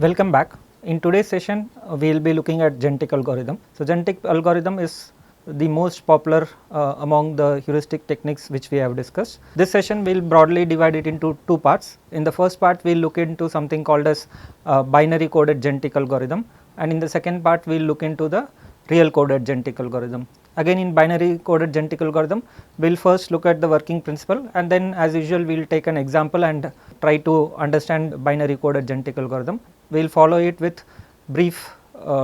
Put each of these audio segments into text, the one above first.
Welcome back. In today's session, we will be looking at genetic algorithm. So, genetic algorithm is the most popular among the heuristic techniques which we have discussed. This session we will broadly divide it into two parts. In the first part, we will look into something called as binary coded genetic algorithm, and in the second part, we will look into the real coded genetic algorithm. Again, in binary coded genetic algorithm, we will first look at the working principle, and then as usual we will take an example and try to understand binary coded genetic algorithm. We will follow it with brief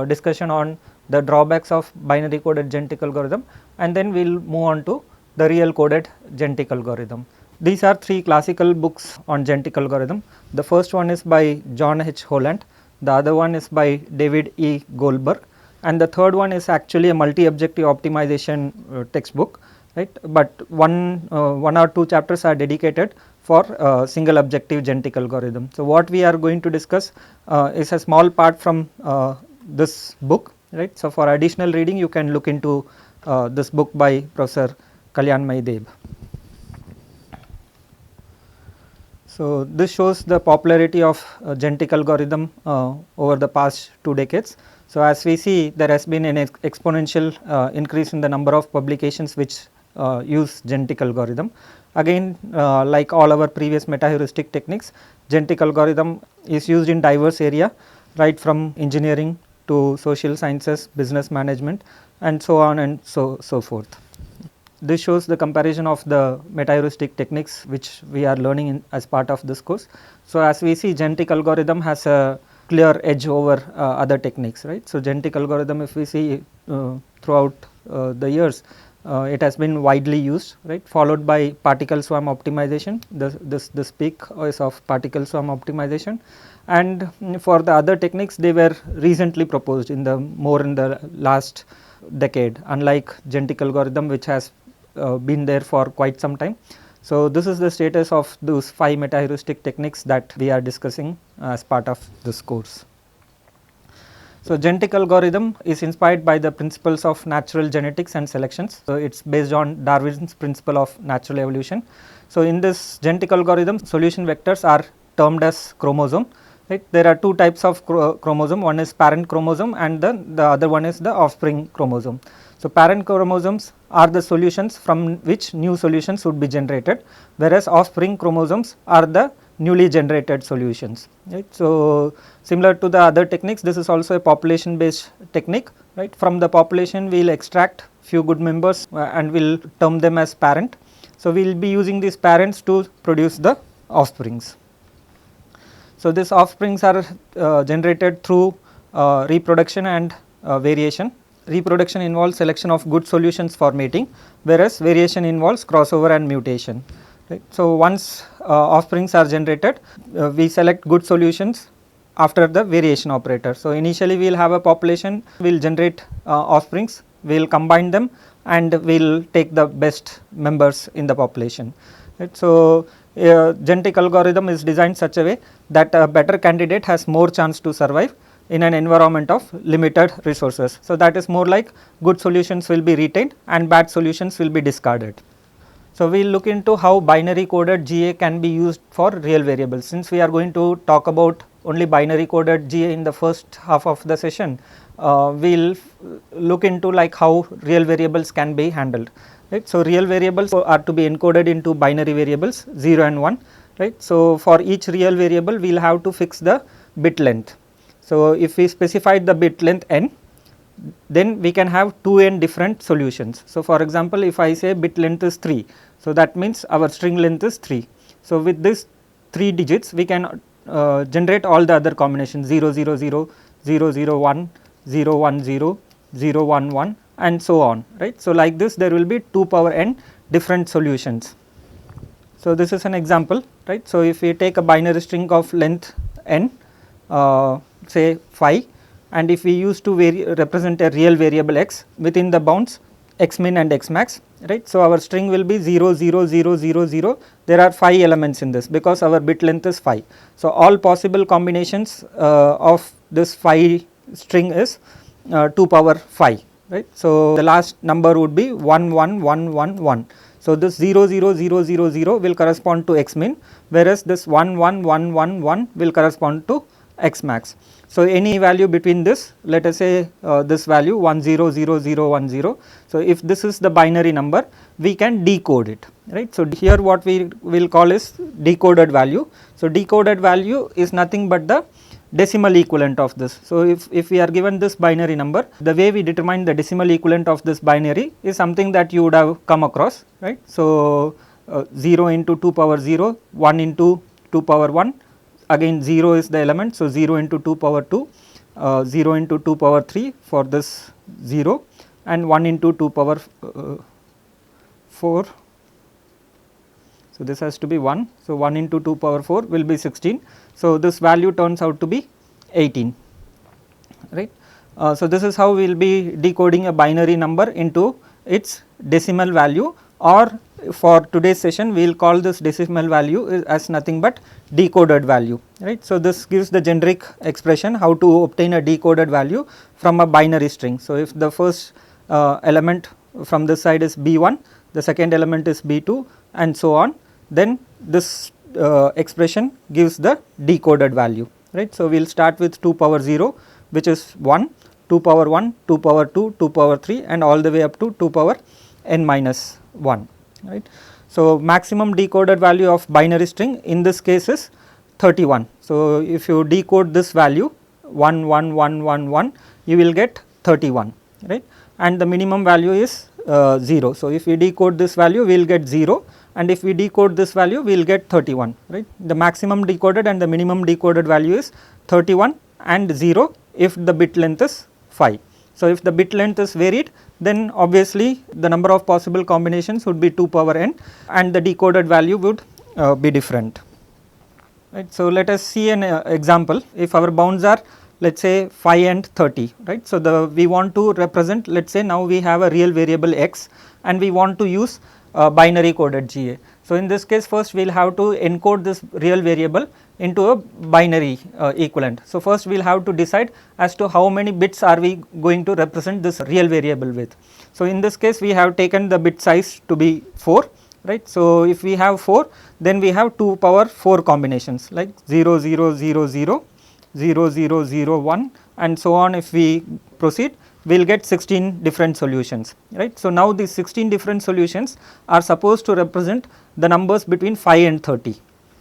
discussion on the drawbacks of binary coded genetic algorithm, and then we will move on to the real coded genetic algorithm. These are three classical books on genetic algorithm. The first one is by John H. Holland, the other one is by David E. Goldberg, and the third one is actually a multi-objective optimization textbook, right, but one or two chapters are dedicated for single objective genetic algorithm. So, what we are going to discuss is a small part from this book, right. So, for additional reading you can look into this book by Professor Kalyanmai Deb. So, this shows the popularity of genetic algorithm over the past 2 decades. So, as we see, there has been an exponential increase in the number of publications which use genetic algorithm. Again, like all our previous meta heuristic techniques, genetic algorithm is used in diverse area, right from engineering to social sciences, business management, and so on and so forth. This shows the comparison of the meta heuristic techniques which we are learning as part of this course. So, as we see, genetic algorithm has a clear edge over other techniques, right. So, genetic algorithm, if we see throughout the years, it has been widely used, right, followed by particle swarm optimization. This peak is of particle swarm optimization, and for the other techniques they were recently proposed in the last decade, unlike genetic algorithm which has been there for quite some time. So, this is the status of those 5 meta heuristic techniques that we are discussing as part of this course. So, genetic algorithm is inspired by the principles of natural genetics and selections. So, it is based on Darwin's principle of natural evolution. So, in this genetic algorithm, solution vectors are termed as chromosome, right. There are two types of chromosome, one is parent chromosome and the other one is the offspring chromosome. So, parent chromosomes are the solutions from which new solutions would be generated, whereas offspring chromosomes are the newly generated solutions, right. So, similar to the other techniques, this is also a population based technique, right. From the population we will extract few good members and we will term them as parent. So, we will be using these parents to produce the offsprings. So, these offsprings are generated through reproduction and variation. Reproduction involves selection of good solutions for mating, whereas variation involves crossover and mutation, right. So, once offsprings are generated, we select good solutions after the variation operator. So, initially we will have a population, we will generate offsprings, we will combine them and we will take the best members in the population, right. So, genetic algorithm is designed such a way that a better candidate has more chance to survive in an environment of limited resources. So, that is more like good solutions will be retained and bad solutions will be discarded. So, we will look into how binary coded GA can be used for real variables. Since we are going to talk about only binary coded GA in the first half of the session, we will look into like how real variables can be handled, right. So, real variables are to be encoded into binary variables 0 and 1, right. So, for each real variable we will have to fix the bit length. So, if we specify the bit length n, then we can have 2n different solutions. So, for example, if I say bit length is 3, so that means our string length is 3. So, with this 3 digits we can generate all the other combinations 0 0 0, 0 0 1, 0 1 0, 0 1 1 and so on, right. So, like this there will be 2 power n different solutions. So, this is an example, right. So, if we take a binary string of length n, say 5, and if we use to represent a real variable x within the bounds x min and x max, right. So, our string will be 0 0 0 0 0, there are 5 elements in this because our bit length is 5. So, all possible combinations of this 5 string is 2 power 5, right. So, the last number would be 1 1 1 1 1. So, this 0 0 0 0 0 will correspond to x min, whereas this 1 1 1 1 1 will correspond to x max. So, any value between this, let us say this value 100010. So, if this is the binary number, we can decode it, right. So, here what we will call is decoded value. So, decoded value is nothing but the decimal equivalent of this. So, if we are given this binary number, the way we determine the decimal equivalent of this binary is something that you would have come across, right. So, 0 into 2 power 0, 1 into 2 power 1, again 0 is the element. So, 0 into 2 power 2, 0 into 2 power 3 for this 0, and 1 into 2 power 4. So, this has to be 1. So, 1 into 2 power 4 will be 16. So, this value turns out to be 18, right. So, this is how we will be decoding a binary number into its decimal value, or for today's session we will call this decimal value as nothing but decoded value, right. So, this gives the generic expression how to obtain a decoded value from a binary string. So, if the first element from this side is B1, the second element is B2 and so on, then this expression gives the decoded value, right. So, we will start with 2 power 0 which is 1, 2 power 1, 2 power 2, 2 power 3 and all the way up to 2 power n minus 1, right. So, maximum decoded value of binary string in this case is 31. So, if you decode this value 1 1 1 1 1, you will get 31, right, and the minimum value is 0. So, if we decode this value we will get 0, and if we decode this value we will get 31, right. The maximum decoded and the minimum decoded value is 31 and 0 if the bit length is 5. So, if the bit length is varied, then obviously the number of possible combinations would be 2 power n and the decoded value would be different, right. So, let us see an example. If our bounds are, let us say 5 and 30, right. So, we want to represent, let us say now we have a real variable x and we want to use binary coded GA. So, in this case first we will have to encode this real variable into a binary equivalent. So, first we will have to decide as to how many bits are we going to represent this real variable with. So, in this case we have taken the bit size to be 4, right. So, if we have 4, then we have 2 power 4 combinations like 0 0 0 0, 0 0 0 1 and so on. If we proceed, we will get 16 different solutions, right. So, now these 16 different solutions are supposed to represent the numbers between 5 and 30,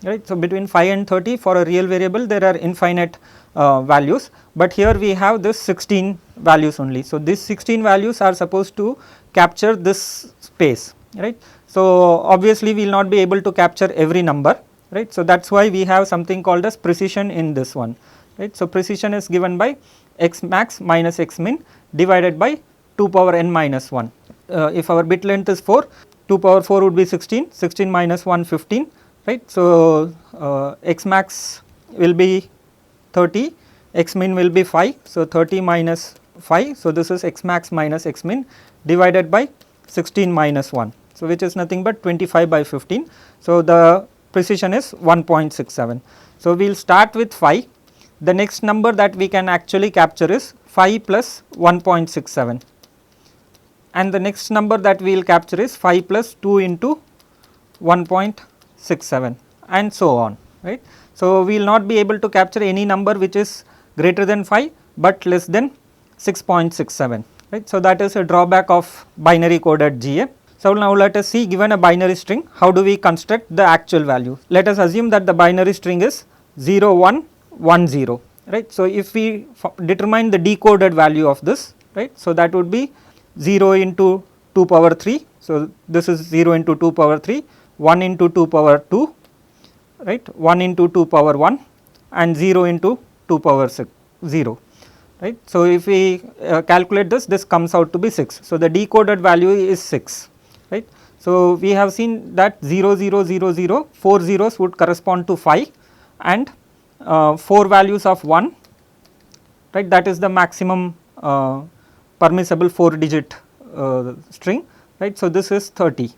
right. So, between 5 and 30 for a real variable there are infinite values, but here we have this 16 values only. So, these 16 values are supposed to capture this space, right. So, obviously we will not be able to capture every number, right. So, that is why we have something called as precision in this one, right. So, precision is given by x max minus x min divided by 2 power n minus 1. If our bit length is 4, 2 power 4 would be 16, 16 minus 1 15, right. So, x max will be 30, x min will be 5. So, 30 minus 5. So, this is x max minus x min divided by 16 minus 1. So, which is nothing but 25 by 15. So, the precision is 1.67. So, we will start with 5. The next number that we can actually capture is 5 plus 1.67, and the next number that we will capture is 5 plus 2 into 1.67 and so on, right. So, we will not be able to capture any number which is greater than 5, but less than 6.67, right. So, that is a drawback of binary coded GA. So, now let us see, given a binary string, how do we construct the actual value. Let us assume that the binary string is 0 1 1 0, right. So, if we determine the decoded value of this, right. So, that would be 0 into 2 power 3. So, this is 0 into 2 power 3, 1 into 2 power 2, right, 1 into 2 power 1 and 0 into 2 power 0, right. So, if we calculate this, this comes out to be 6. So, the decoded value is 6, right. So, we have seen that 0 0 0 0, 4 zeros would correspond to 5 and 4 values of 1, right, that is the maximum permissible 4 digit string, right. So, this is 30,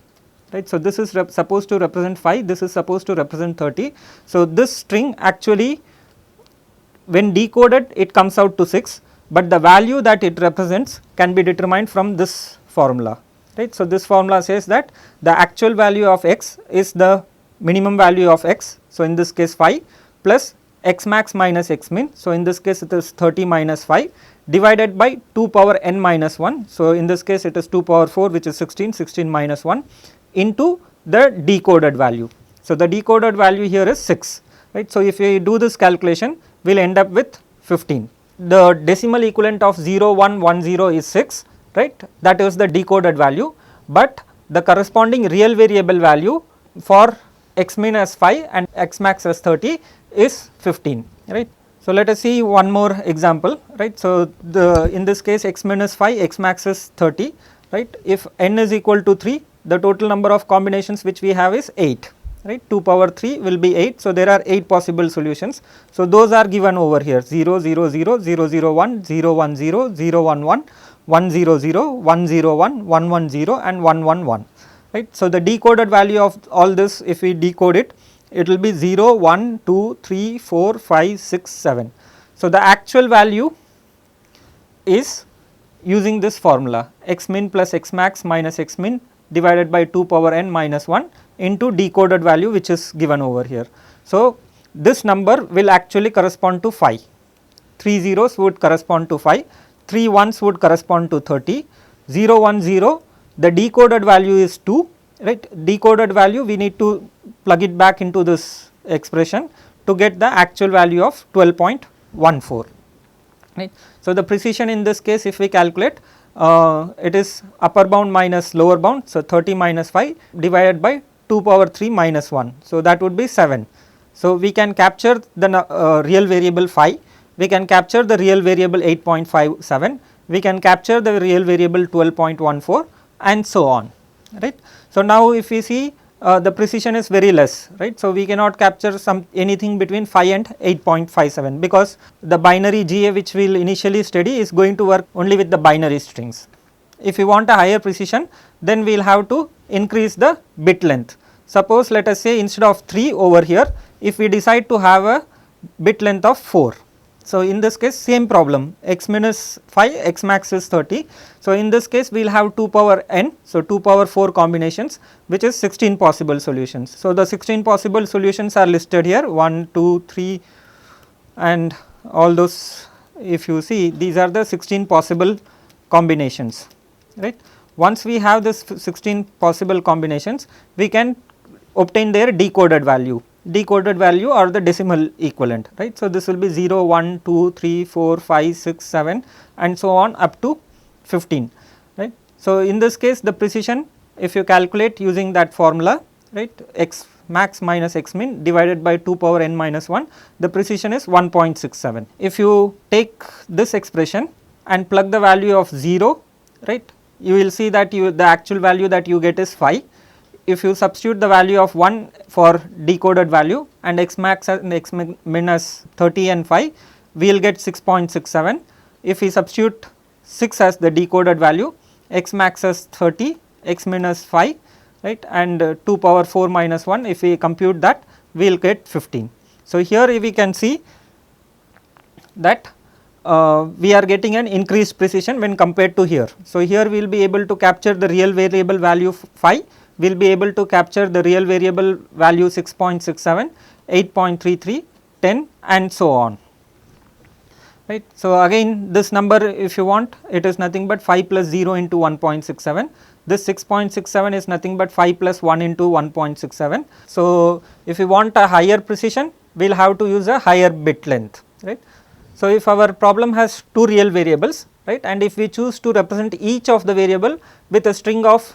right. So, this is supposed to represent 5, this is supposed to represent 30. So, this string actually when decoded it comes out to 6, but the value that it represents can be determined from this formula, right. So, this formula says that the actual value of x is the minimum value of x. So, in this case 5 plus x max minus x min. So, in this case it is 30 minus 5 divided by 2 power n minus 1. So, in this case it is 2 power 4 which is 16, 16 minus 1 into the decoded value. So, the decoded value here is 6, right. So, if we do this calculation we will end up with 15. The decimal equivalent of 0110 is 6, right, that is the decoded value, but the corresponding real variable value for x min as 5 and x max as 30 is 15, right. So, let us see one more example, right. So, in this case x min is 5, x max is 30, right. If n is equal to 3, the total number of combinations which we have is 8, right, 2 power 3 will be 8. So, there are 8 possible solutions. So, those are given over here 0, 0, 0, 0, 0, 1, 0, 1, 0, 0, 1, 1, 1, 0, 0, 1, 0, 1, 1, 1, 0 and 1, 1, 1, right. So, the decoded value of all this, if we decode it, it will be 0, 1, 2, 3, 4, 5, 6, 7. So, the actual value is using this formula x min plus x max minus x min divided by 2 power n minus 1 into decoded value which is given over here. So, this number will actually correspond to 5, 3 zeros would correspond to 5, 3 ones would correspond to 30, 0, 1, 0, the decoded value is 2, right. Decoded value we need to plug it back into this expression to get the actual value of 12.14, right. So, the precision in this case if we calculate, it is upper bound minus lower bound. So, 30 minus 5 divided by 2 power 3 minus 1. So, that would be 7. So, we can capture the real variable 5, we can capture the real variable 8.57, we can capture the real variable 12.14 and so on, right. So, now if we see the precision is very less, right. So, we cannot capture anything between 5 and 8.57 because the binary GA which we will initially study is going to work only with the binary strings. If we want a higher precision, then we will have to increase the bit length. Suppose let us say instead of 3 over here, if we decide to have a bit length of 4. So, in this case same problem, x min is 5, x max is 30. So, in this case we will have 2 power n, so 2 power 4 combinations which is 16 possible solutions. So, the 16 possible solutions are listed here 1, 2, 3 and all those, if you see these are the 16 possible combinations, right. Once we have this 16 possible combinations, we can obtain their decoded value or the decimal equivalent, right. So, this will be 0, 1, 2, 3, 4, 5, 6, 7 and so on up to 15, right. So, in this case the precision if you calculate using that formula, right, x max minus x min divided by 2 power n minus 1, the precision is 1.67. If you take this expression and plug the value of 0, right, you will see that the actual value that you get is 5. If you substitute the value of 1 for decoded value and x max and x min as 30 and 5, we will get 6.67. If we substitute 6 as the decoded value, x max as 30, x min as 5, right, and 2 power 4 minus 1, if we compute that we will get 15. So, here we can see that we are getting an increased precision when compared to here. So, here we will be able to capture the real variable value 5, we will be able to capture the real variable value 6.67, 8.33, 10 and so on, right. So, again this number if you want, it is nothing but 5 plus 0 into 1.67, this 6.67 is nothing but 5 plus 1 into 1.67. So, if we want a higher precision, we will have to use a higher bit length, right. So, if our problem has 2 real variables, right, and if we choose to represent each of the variable with a string of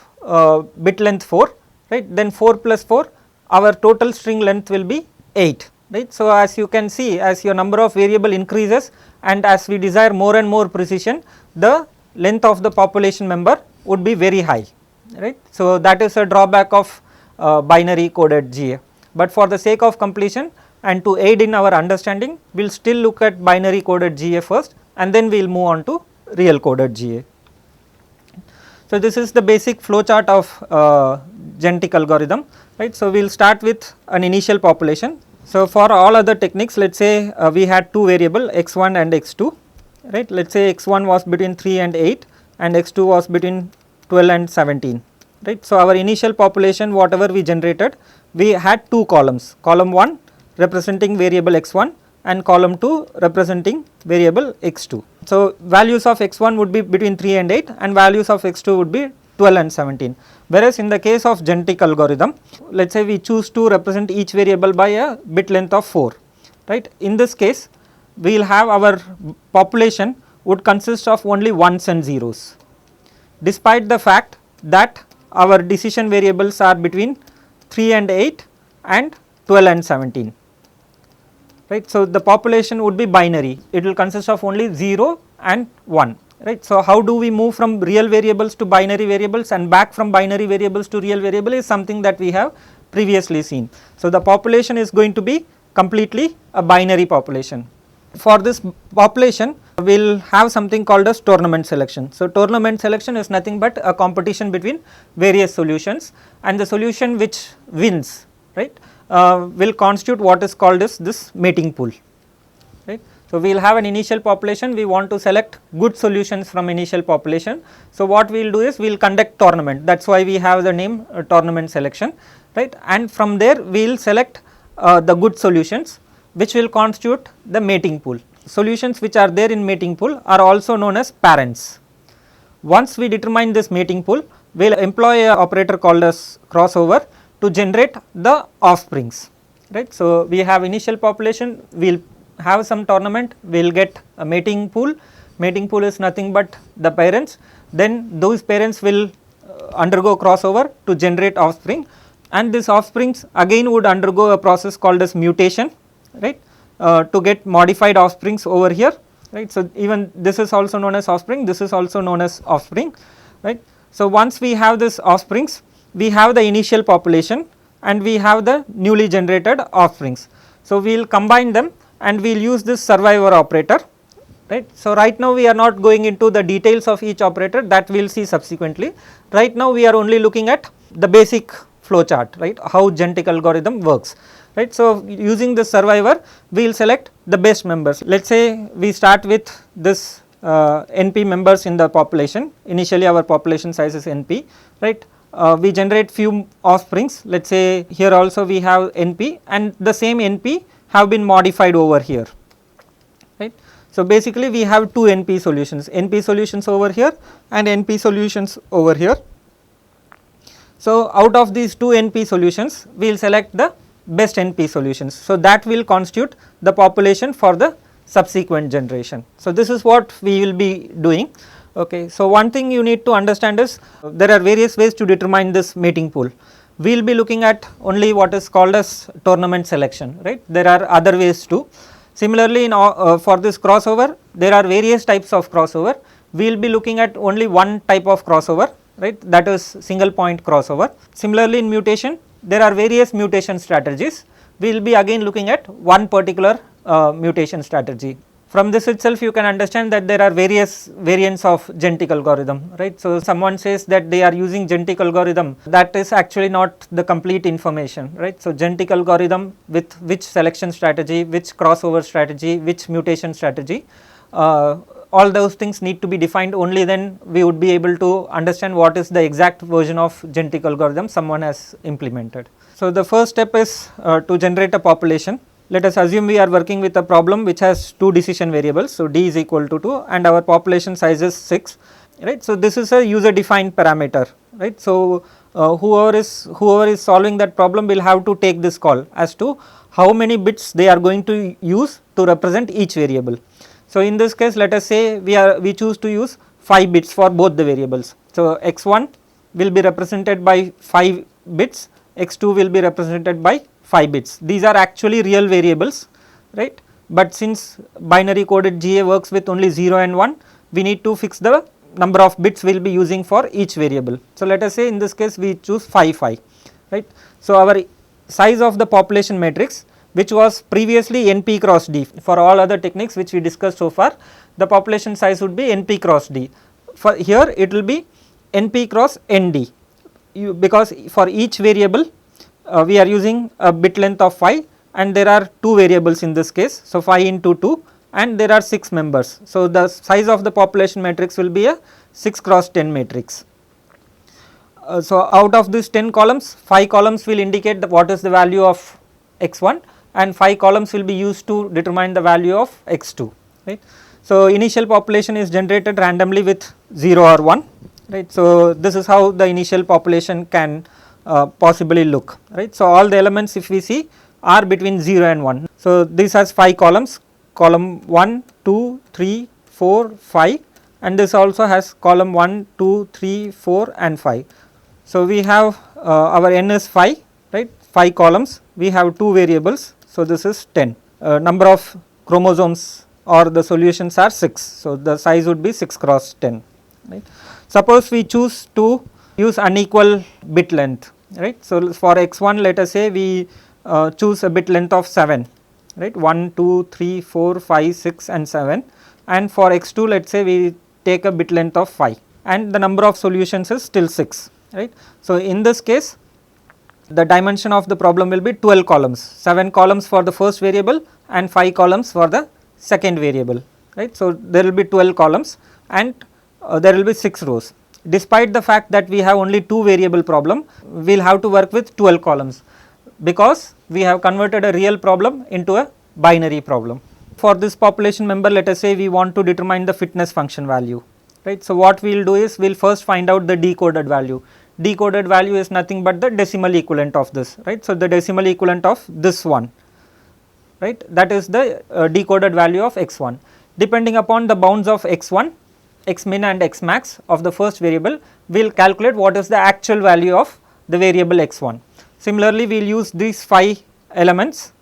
bit length 4, right, then 4 plus 4 our total string length will be 8, right. So, as you can see, as your number of variable increases and as we desire more and more precision, the length of the population member would be very high, right. So, that is a drawback of binary coded GA, but for the sake of completion and to aid in our understanding, we will still look at binary coded GA first and then we will move on to real coded GA. So, this is the basic flow chart of genetic algorithm, right. So, we will start with an initial population. So, for all other techniques, let us say we had 2 variable x1 and x2, right. Let us say x1 was between 3 and 8 and x2 was between 12 and 17, right. So, our initial population whatever we generated, we had 2 columns, column 1 representing variable x1, and column 2 representing variable x2. So, values of x1 would be between 3 and 8 and values of x2 would be 12 and 17, whereas in the case of genetic algorithm, let us say we choose to represent each variable by a bit length of 4, right. In this case we will have our population would consist of only ones and zeros, despite the fact that our decision variables are between 3 and 8 and 12 and 17, right. So, the population would be binary, it will consist of only 0 and 1, right. So, how do we move from real variables to binary variables and back from binary variables to real variable is something that we have previously seen. So, the population is going to be completely a binary population. For this population we will have something called as tournament selection. So, tournament selection is nothing but a competition between various solutions, and the solution which wins, right, will constitute what is called as this mating pool, right. So, we will have an initial population, we want to select good solutions from initial population. So, what we will do is we will conduct tournament, that is why we have the name tournament selection, right, and from there we will select the good solutions which will constitute the mating pool. Solutions which are there in mating pool are also known as parents. Once we determine this mating pool, we will employ a operator called as crossover to generate the offsprings, right. So, we have initial population, we will have some tournament, we will get a mating pool is nothing but the parents, then those parents will undergo crossover to generate offspring, and this offsprings again would undergo a process called as mutation, right, to get modified offsprings over here, right. So, even this is also known as offspring, this is also known as offspring, right. So, once we have this offsprings, we have the initial population and we have the newly generated offsprings. So, we will combine them and we will use this survivor operator, right. So, right now we are not going into the details of each operator, that we will see subsequently. Right now we are only looking at the basic flow chart, right, how genetic algorithm works, right. So, using the survivor we will select the best members. Let us say we start with this NP members in the population, initially our population size is NP, right. We generate few offsprings, let us say here also we have NP and the same NP have been modified over here, right. So, basically we have two NP solutions over here and NP solutions over here. So, out of these two NP solutions we will select the best NP solutions. So, that will constitute the population for the subsequent generation. So, this is what we will be doing. Okay. So, one thing you need to understand is there are various ways to determine this mating pool. We will be looking at only what is called as tournament selection, right. There are other ways too. Similarly, in for this crossover there are various types of crossover. We will be looking at only one type of crossover, right, that is single point crossover. Similarly, in mutation there are various mutation strategies. We will be again looking at one particular mutation strategy. From this itself you can understand that there are various variants of genetic algorithm, right. So, someone says that they are using genetic algorithm, that is actually not the complete information, right. So, genetic algorithm with which selection strategy, which crossover strategy, which mutation strategy, all those things need to be defined, only then we would be able to understand what is the exact version of genetic algorithm someone has implemented. So, the first step is to generate a population. Let us assume we are working with a problem which has two decision variables. So, d is equal to 2 and our population size is 6, right. So, this is a user defined parameter, right. So, whoever is solving that problem will have to take this call as to how many bits they are going to use to represent each variable. So, in this case let us say we choose to use 5 bits for both the variables. So, x1 will be represented by 5 bits, x2 will be represented by 5 bits. These are actually real variables, right, but since binary coded GA works with only 0 and 1, we need to fix the number of bits we will be using for each variable. So, let us say in this case we choose 5 5, right. So, our size of the population matrix, which was previously NP cross D, for all other techniques which we discussed so far, the population size would be NP cross D. For here it will be NP cross ND, because for each variable we are using a bit length of 5 and there are 2 variables in this case. So, 5 into 2 and there are 6 members. So, the size of the population matrix will be a 6 cross 10 matrix. So, out of these 10 columns, 5 columns will indicate what is the value of x1 and 5 columns will be used to determine the value of x2, right. So, initial population is generated randomly with 0 or 1, right. So, this is how the initial population can possibly look, right. So, all the elements if we see are between 0 and 1. So, this has 5 columns, column 1, 2, 3, 4, 5, and this also has column 1, 2, 3, 4 and 5. So, we have our n is 5, right, 5 columns, we have 2 variables. So, this is 10, number of chromosomes or the solutions are 6. So, the size would be 6 cross 10, right. Suppose we choose to use unequal bit length, right. So, for x1 let us say we choose a bit length of 7, right, 1, 2, 3, 4, 5, 6 and 7, and for x2 let us say we take a bit length of 5 and the number of solutions is still 6, right. So, in this case the dimension of the problem will be 12 columns, 7 columns for the first variable and 5 columns for the second variable, right. So, there will be 12 columns and there will be 6 rows. Despite the fact that we have only 2 variable problem, we will have to work with 12 columns because we have converted a real problem into a binary problem. For this population member, let us say we want to determine the fitness function value, right. So, what we will do is we will first find out the decoded value. Decoded value is nothing but the decimal equivalent of this, right. So, the decimal equivalent of this one, right, that is the decoded value of x1. Depending upon the bounds of x1, x min and x max of the first variable, we will calculate what is the actual value of the variable x1. Similarly, we will use these 5 elements,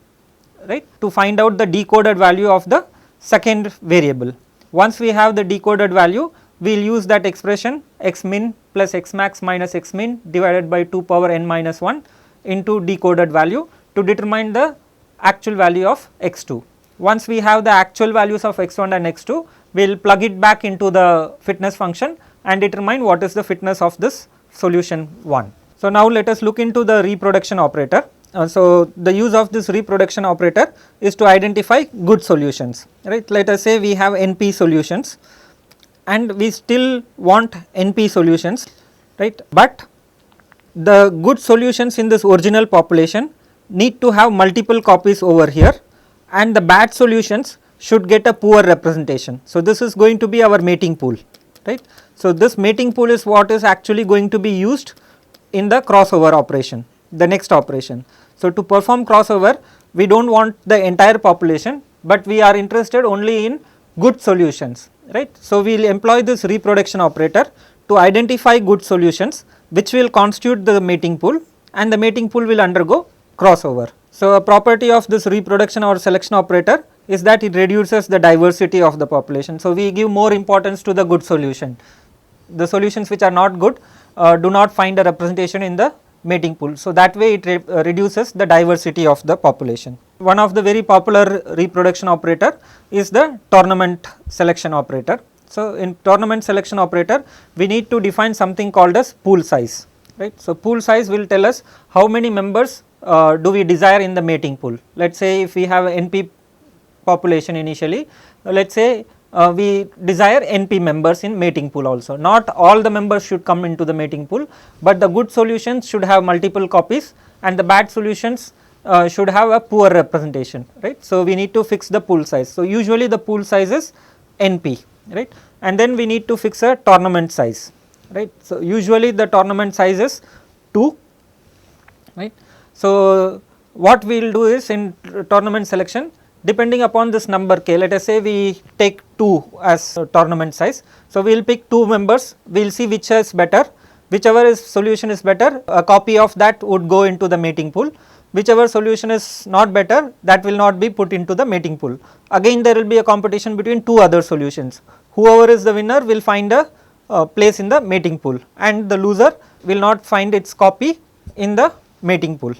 right, to find out the decoded value of the second variable. Once we have the decoded value, we will use that expression x min plus x max minus x min divided by 2 power n minus 1 into decoded value to determine the actual value of x2. Once we have the actual values of x1 and x2, we will plug it back into the fitness function and determine what is the fitness of this solution 1. So, now let us look into the reproduction operator. So, the use of this reproduction operator is to identify good solutions, right. Let us say we have NP solutions and we still want NP solutions, right, but the good solutions in this original population need to have multiple copies over here and the bad solutions should get a poor representation. So, this is going to be our mating pool, right. So, this mating pool is what is actually going to be used in the crossover operation, the next operation. So, to perform crossover, we do not want the entire population, but we are interested only in good solutions, right. So, we will employ this reproduction operator to identify good solutions which will constitute the mating pool and the mating pool will undergo crossover. So, a property of this reproduction or selection operator is that it reduces the diversity of the population. So, we give more importance to the good solution. The solutions which are not good do not find a representation in the mating pool. So, that way it reduces the diversity of the population. One of the very popular reproduction operator is the tournament selection operator. So, in tournament selection operator, we need to define something called as pool size, right. So, pool size will tell us how many members do we desire in the mating pool. Let us say if we have NP population initially, let us say we desire NP members in mating pool also. Not all the members should come into the mating pool, but the good solutions should have multiple copies and the bad solutions should have a poor representation, right. So, we need to fix the pool size. So, usually the pool size is NP, right, and then we need to fix a tournament size, right. So, usually the tournament size is 2, right. So, what we will do is in tournament selection, depending upon this number k, let us say we take 2 as tournament size. So, we will pick 2 members, we will see which is better, whichever solution is better, a copy of that would go into the mating pool, whichever solution is not better, that will not be put into the mating pool. Again there will be a competition between 2 other solutions, whoever is the winner will find a place in the mating pool and the loser will not find its copy in the mating pool.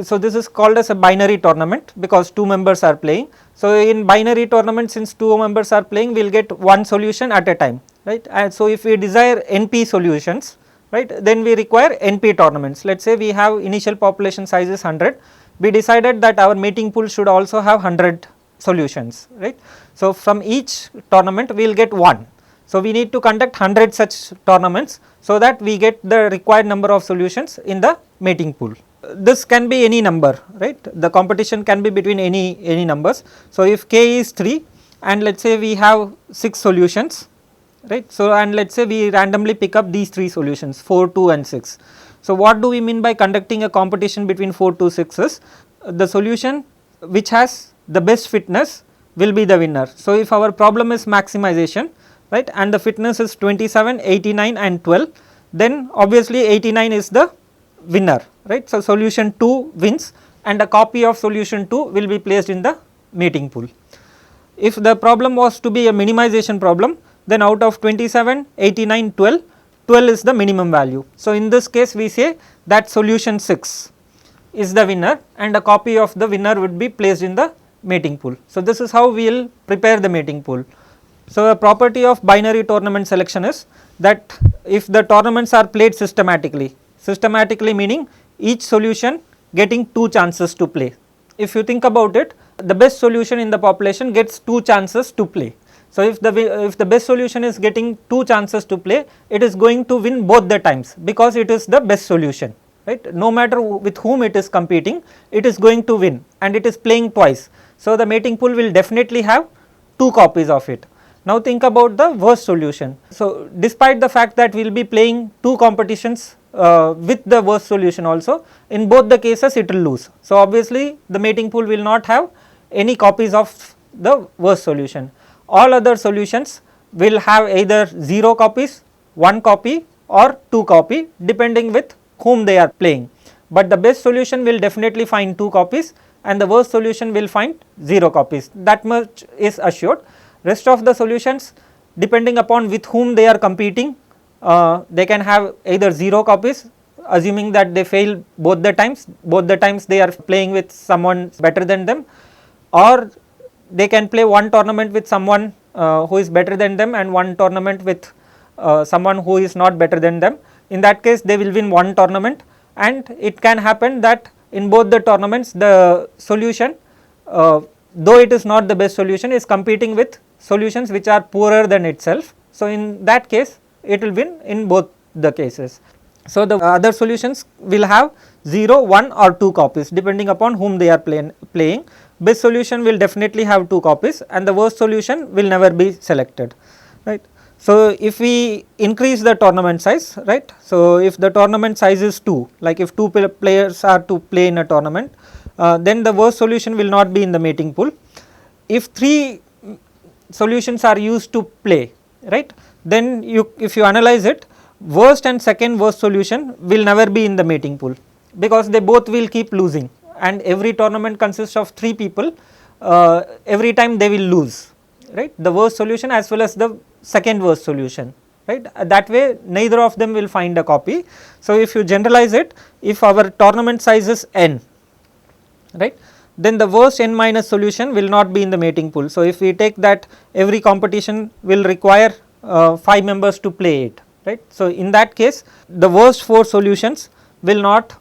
So, this is called as a binary tournament because 2 members are playing. So, in binary tournament, since 2 members are playing, we will get one solution at a time, right. And so, if we desire NP solutions, right, then we require NP tournaments. Let us say we have initial population size is 100, we decided that our mating pool should also have 100 solutions, right. So, from each tournament we will get 1. So, we need to conduct 100 such tournaments so that we get the required number of solutions in the mating pool. this can be any number, right, the competition can be between any numbers. So, if k is 3 and let us say we have 6 solutions, right. So, and let us say we randomly pick up these 3 solutions 4, 2 and 6. So, what do we mean by conducting a competition between 4 to 6 is the solution which has the best fitness will be the winner. So, if our problem is maximization, right, and the fitness is 27, 89 and 12, then obviously 89 is the winner, right. So, solution 2 wins and a copy of solution 2 will be placed in the mating pool. If the problem was to be a minimization problem, then out of 27, 89, 12, 12 is the minimum value. So, in this case we say that solution 6 is the winner and a copy of the winner would be placed in the mating pool. So, this is how we will prepare the mating pool. So, a property of binary tournament selection is that if the tournaments are played systematically meaning each solution getting 2 chances to play. If you think about it, the best solution in the population gets 2 chances to play. So, if the best solution is getting 2 chances to play, it is going to win both the times because it is the best solution, right. No matter with whom it is competing, it is going to win and it is playing twice. So, the mating pool will definitely have 2 copies of it. Now, think about the worst solution. So, despite the fact that we will be playing 2 competitions with the worst solution also, in both the cases it will lose. So, obviously the mating pool will not have any copies of the worst solution. All other solutions will have either 0 copies, 1 copy or 2 copy depending with whom they are playing. But the best solution will definitely find 2 copies and the worst solution will find 0 copies, that much is assured. Rest of the solutions depending upon with whom they are competing, they can have either 0 copies assuming that they fail both the times they are playing with someone better than them, or they can play one tournament with someone who is better than them and one tournament with someone who is not better than them. In that case they will win one tournament, and it can happen that in both the tournaments the solution though it is not the best solution is competing with solutions which are poorer than itself. So, in that case it will win in both the cases. So, the other solutions will have 0, 1 or 2 copies depending upon whom they are playing. Best solution will definitely have 2 copies and the worst solution will never be selected, right. So, if we increase the tournament size, right. So, if the tournament size is 2, like if 2 players are to play in a tournament, then the worst solution will not be in the mating pool. If 3 solutions are used to play, right, then if you analyze it, worst and second worst solution will never be in the mating pool because they both will keep losing, and every tournament consists of 3 people, every time they will lose, right, the worst solution as well as the second worst solution, right. That way neither of them will find a copy. So, if you generalize it, if our tournament size is n, right, then the worst n minus solution will not be in the mating pool. So, if we take that every competition will require 5 members to play it, right. So, in that case the worst 4 solutions will not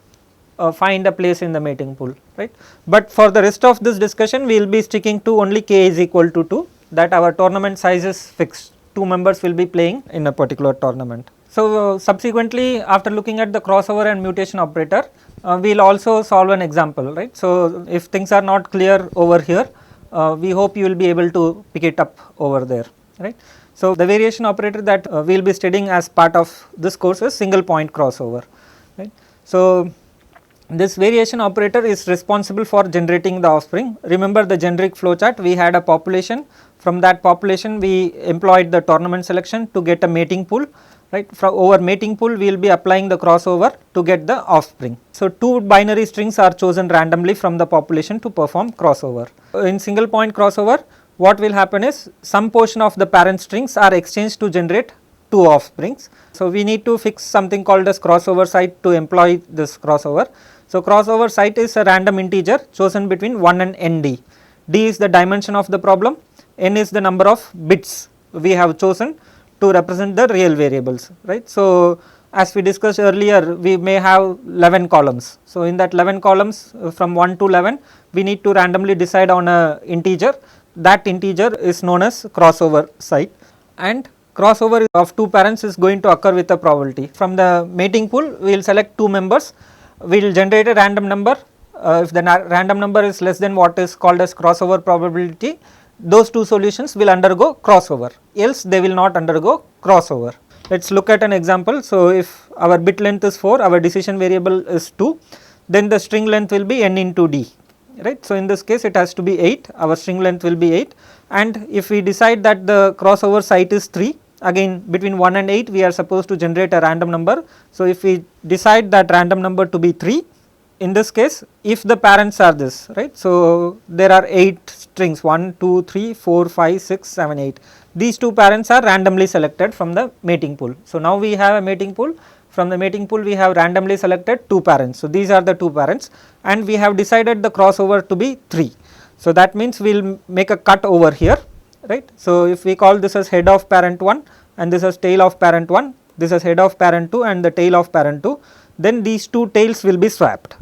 find a place in the mating pool, right. But for the rest of this discussion we will be sticking to only k is equal to 2, that our tournament size is fixed, 2 members will be playing in a particular tournament. So, subsequently after looking at the crossover and mutation operator, we will also solve an example, right. So, if things are not clear over here, we hope you will be able to pick it up over there, right. So, the variation operator that we will be studying as part of this course is single point crossover, right. So, this variation operator is responsible for generating the offspring. Remember the generic flowchart, we had a population, from that population we employed the tournament selection to get a mating pool, right. From over mating pool we will be applying the crossover to get the offspring. So, 2 binary strings are chosen randomly from the population to perform crossover. In single point crossover, what will happen is some portion of the parent strings are exchanged to generate 2 offsprings. So, we need to fix something called as crossover site to employ this crossover. So, crossover site is a random integer chosen between 1 and nd. D is the dimension of the problem, n is the number of bits we have chosen to represent the real variables, right. So, as we discussed earlier, we may have 11 columns. So, in that 11 columns from 1 to 11 we need to randomly decide on a integer, that integer is known as crossover site, and crossover of 2 parents is going to occur with a probability. From the mating pool we will select 2 members we will generate a random number. If the random number is less than what is called as crossover probability, those two solutions will undergo crossover, else they will not undergo crossover. Let us look at an example. So, if our bit length is 4, our decision variable is 2, then the string length will be n into d, right. So, in this case it has to be 8, our string length will be 8, and if we decide that the crossover site is 3, again between 1 and 8 we are supposed to generate a random number. So, if we decide that random number to be 3, in this case if the parents are this, right. So, there are 8 strings 1, 2, 3, 4, 5, 6, 7, 8. These two parents are randomly selected from the mating pool. So, now we have a mating pool. From the mating pool we have randomly selected 2 parents. So, these are the 2 parents and we have decided the crossover to be 3. So, that means we will make a cut over here, right. So, if we call this as head of parent 1 and this as tail of parent 1, this is head of parent 2 and the tail of parent 2, then these two tails will be swapped.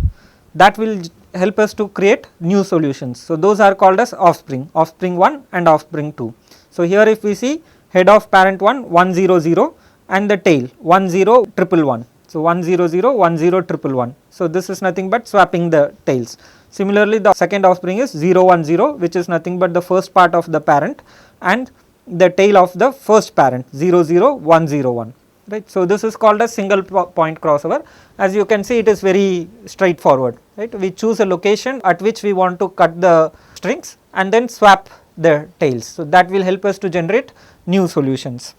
That will help us to create new solutions. So, those are called as offspring 1 and offspring 2. So, here if we see head of parent 1 1 0 0 and the tail 1 0 triple 1. So, 1 0 0 1 0 triple 1. So, this is nothing but swapping the tails. Similarly, the second offspring is 0 1 0, which is nothing but the first part of the parent and the tail of the first parent 0 0 1 0 1. Right. So, this is called a single point crossover. As you can see, it is very straightforward, right. We choose a location at which we want to cut the strings and then swap the tails. So, that will help us to generate new solutions.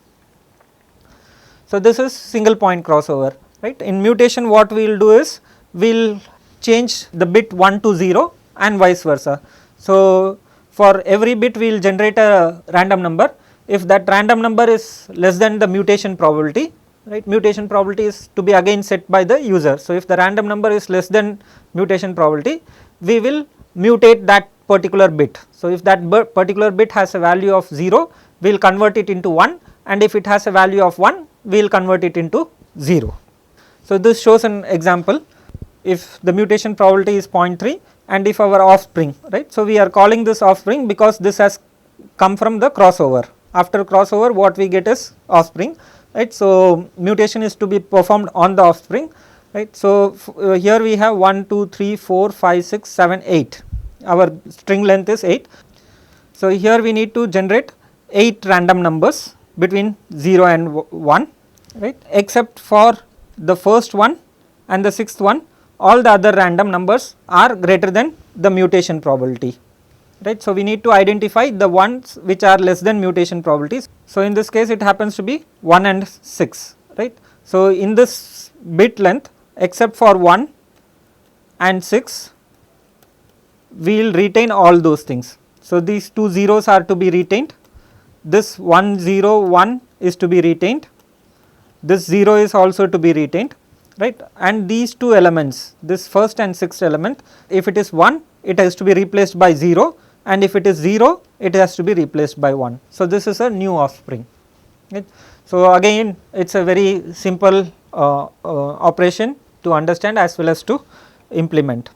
So, this is single point crossover, right. In mutation what we will do is we will change the bit 1 to 0 and vice versa. So, for every bit we will generate a random number. If that random number is less than the mutation probability, right, mutation probability is to be again set by the user. So, if the random number is less than mutation probability, we will mutate that particular bit. So, if that particular bit has a value of 0, we will convert it into 1, and if it has a value of 1, we will convert it into 0. So, this shows an example. If the mutation probability is 0.3 and if our offspring, right. So, we are calling this offspring because this has come from the crossover. After crossover what we get is offspring, right. So, mutation is to be performed on the offspring, right. So, here we have 1 2 3 4 5 6 7 8, our string length is 8. So, here we need to generate 8 random numbers between 0 and 1, right, except for the first one and the sixth one, all the other random numbers are greater than the mutation probability. Right. So, we need to identify the ones which are less than mutation probabilities. So, in this case it happens to be 1 and 6, right. So, in this bit length except for 1 and 6 we will retain all those things. So, these two zeros are to be retained, this 1 0 1 is to be retained, this 0 is also to be retained, right, and these two elements, this first and sixth element, if it is 1 it has to be replaced by 0, and if it is 0 it has to be replaced by 1. So, this is a new offspring, right. So, again it is a very simple operation to understand as well as to implement.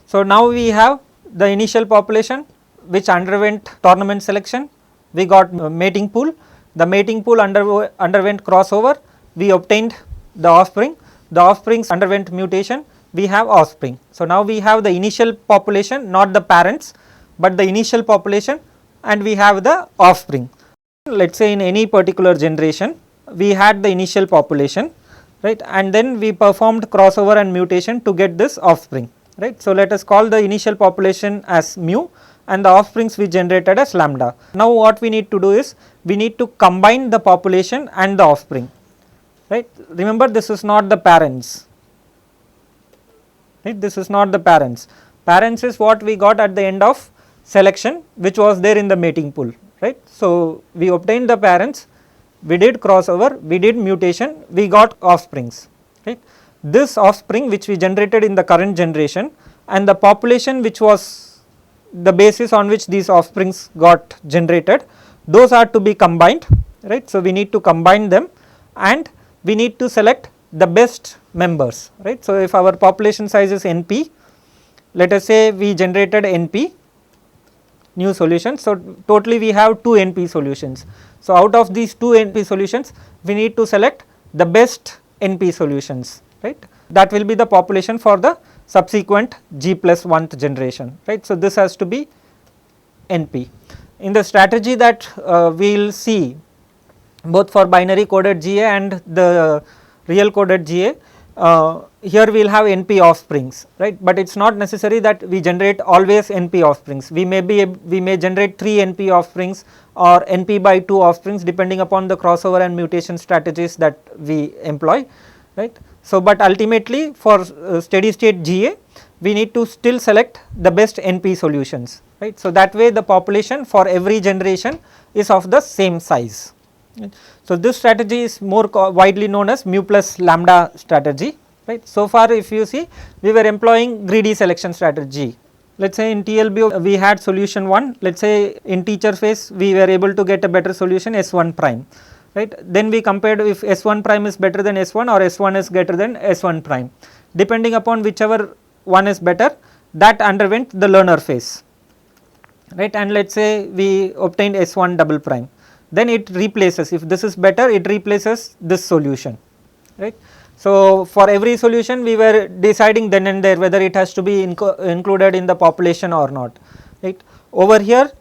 So, now we have the initial population which underwent tournament selection, we got mating pool, the mating pool underwent crossover, we obtained the offsprings underwent mutation, we have offspring. So, now we have the initial population, not the parents, but the initial population, and we have the offspring. Let us say in any particular generation we had the initial population, right, and then we performed crossover and mutation to get this offspring, right. So, let us call the initial population as mu and the offsprings we generated as lambda. Now, what we need to do is we need to combine the population and the offspring, right. Remember, this is not the parents, right, this is not the parents. Parents is what we got at the end of selection, which was there in the mating pool, right. So, we obtained the parents, we did crossover, we did mutation, we got offsprings, right. This offspring which we generated in the current generation and the population which was the basis on which these offsprings got generated, those are to be combined, right. So, we need to combine them and we need to select the best members, right. So, if our population size is NP, let us say we generated NP new solutions. So, totally we have 2 NP solutions. So, out of these 2 NP solutions we need to select the best NP solutions, right. that will be the population for the subsequent G plus 1th generation, right. So, this has to be NP. In the strategy that we will see both for binary coded GA and the real coded GA, here we will have NP offsprings, right, but it is not necessary that we generate always NP offsprings. We may generate 3 NP offsprings or NP by 2 offsprings depending upon the crossover and mutation strategies that we employ, right. So, but ultimately for steady state GA we need to still select the best NP solutions, right. So, that way the population for every generation is of the same size. Right. So, this strategy is more widely known as mu plus lambda strategy, right. So far if you see, we were employing greedy selection strategy. Let us say in TLB we had solution 1, let us say in teacher phase we were able to get a better solution S1 prime, right. Then we compared if S1 prime is better than S1 or S1 is greater than S1 prime. Depending upon whichever one is better, that underwent the learner phase, right, and let us say we obtained S1 double prime. Then it replaces, if this is better, it replaces this solution, right. So, for every solution we were deciding then and there whether it has to be included in the population or not, right. Over here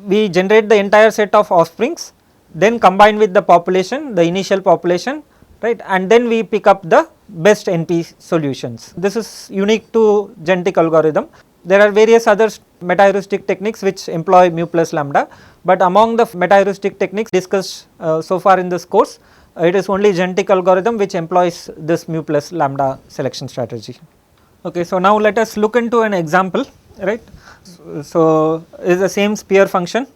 we generate the entire set of offsprings, then combine with the population, the initial population, right, and then we pick up the best NP solutions. This is unique to genetic algorithm. There are various other meta-heuristic techniques which employ mu plus lambda, but among the meta-heuristic techniques discussed so far in this course, it is only genetic algorithm which employs this mu plus lambda selection strategy. Okay, so now let us look into an example, right. So, it is the same sphere function,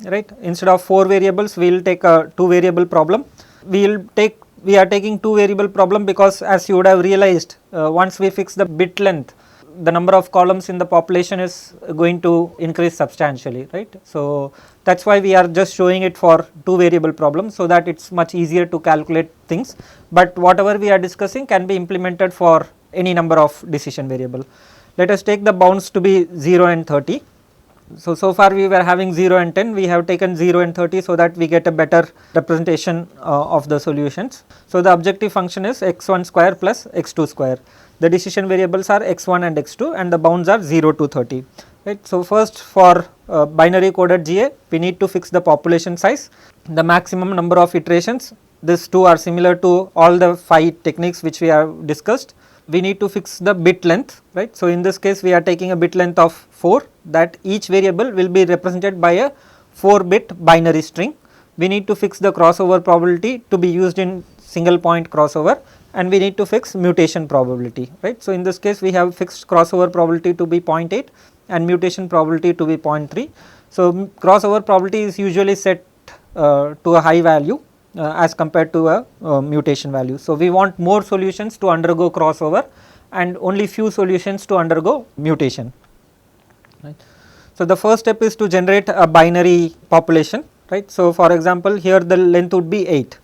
right. Instead of 4 variables we will take a 2 variable problem. We are taking 2 variable problem because as you would have realized, once we fix the bit length, the number of columns in the population is going to increase substantially, right. So, that is why we are just showing it for 2 variable problem, so that it is much easier to calculate things, but whatever we are discussing can be implemented for any number of decision variable. Let us take the bounds to be 0 and 30. So far we were having 0 and 10, we have taken 0 and 30 so that we get a better representation of the solutions. So, the objective function is x1 square plus x2 square. The decision variables are x1 and x2 and the bounds are 0 to 30, right. So, first for binary coded GA we need to fix the population size, the maximum number of iterations. These 2 are similar to all the 5 techniques which we have discussed. We need to fix the bit length, right. So, in this case we are taking a bit length of 4, that each variable will be represented by a 4-bit binary string. We need to fix the crossover probability to be used in single point crossover, and we need to fix mutation probability, right. So, in this case we have fixed crossover probability to be 0.8 and mutation probability to be 0.3. So, crossover probability is usually set to a high value as compared to a mutation value. So, we want more solutions to undergo crossover and only few solutions to undergo mutation, right. So, the first step is to generate a binary population, right. So, for example, here the length would be 8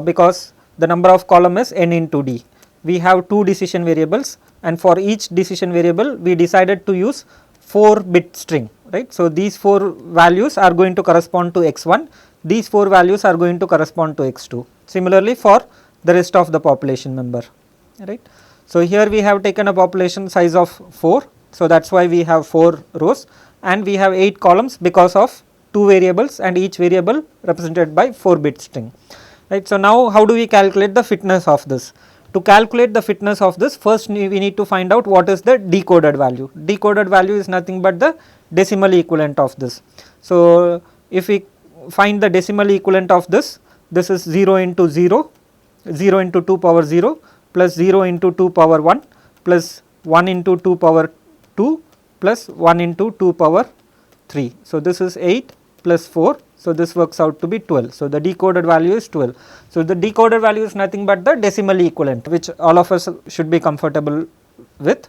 because the number of column is n into d. We have 2 decision variables and for each decision variable we decided to use 4-bit string, right. So, these 4 values are going to correspond to x1, these 4 values are going to correspond to x2. Similarly, for the rest of the population member, right. So, here we have taken a population size of 4, so that is why we have 4 rows and we have 8 columns because of 2 variables and each variable represented by 4-bit string, right. So, now how do we calculate the fitness of this? To calculate the fitness of this, first we need to find out what is the decoded value. Decoded value is nothing but the decimal equivalent of this. So, if we find the decimal equivalent of this, this is 0 into 0, 0 into 2 power 0 plus 0 into 2 power 1 plus 1 into 2 power 2 plus 1 into 2 power 3. So, this is 8 plus 4. So, this works out to be 12. So, the decoded value is 12. So, the decoded value is nothing but the decimal equivalent, which all of us should be comfortable with.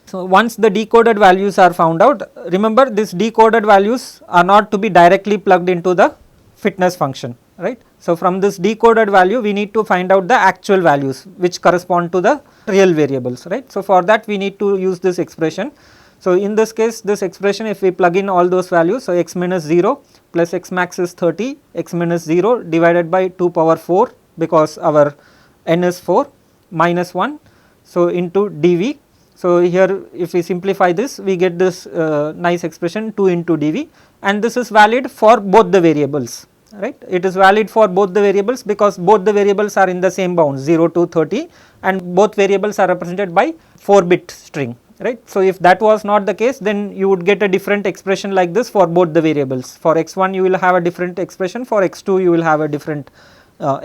So, once the decoded values are found out, remember these decoded values are not to be directly plugged into the fitness function, right. So, from this decoded value we need to find out the actual values which correspond to the real variables, right. So, for that we need to use this expression. So, in this case this expression, if we plug in all those values, so x minus 0 plus x max is 30, x minus 0 divided by 2 power 4 because our n is 4 minus 1 so into dV. So here if we simplify this, we get this nice expression 2 into dV, and this is valid for both the variables, right. It is valid for both the variables because both the variables are in the same bounds 0 to 30, and both variables are represented by 4-bit string, right. So if that was not the case, then you would get a different expression like this for both the variables. For x1 you will have a different expression, for x2 you will have a different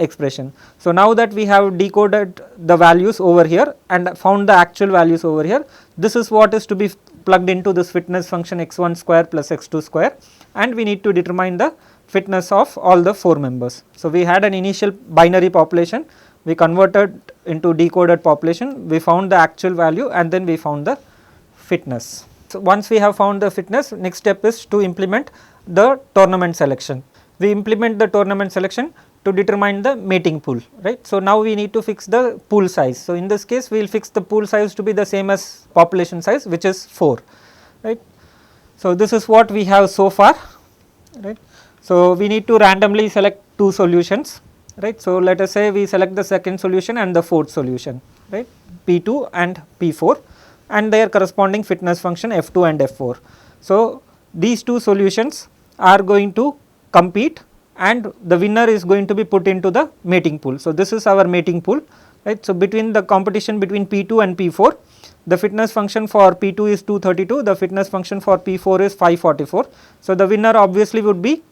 expression. So now that we have decoded the values over here and found the actual values over here, this is what is to be plugged into this fitness function x1 square plus x2 square, and we need to determine the fitness of all the 4 members. So we had an initial binary population, we converted into decoded population, we found the actual value, and then we found the fitness. So once we have found the fitness, next step is to implement the tournament selection. We implement the tournament selection to determine the mating pool, right. So now we need to fix the pool size. So in this case we will fix the pool size to be the same as population size, which is 4, right. So this is what we have so far, right. So we need to randomly select 2 solutions, right. So let us say we select the second solution and the fourth solution, right, P2 and P4, and their corresponding fitness function F2 and F4. So these 2 solutions are going to compete, and the winner is going to be put into the mating pool. So this is our mating pool, right. So between the competition between P2 and P4, the fitness function for P2 is 232, the fitness function for P4 is 544. So the winner obviously would be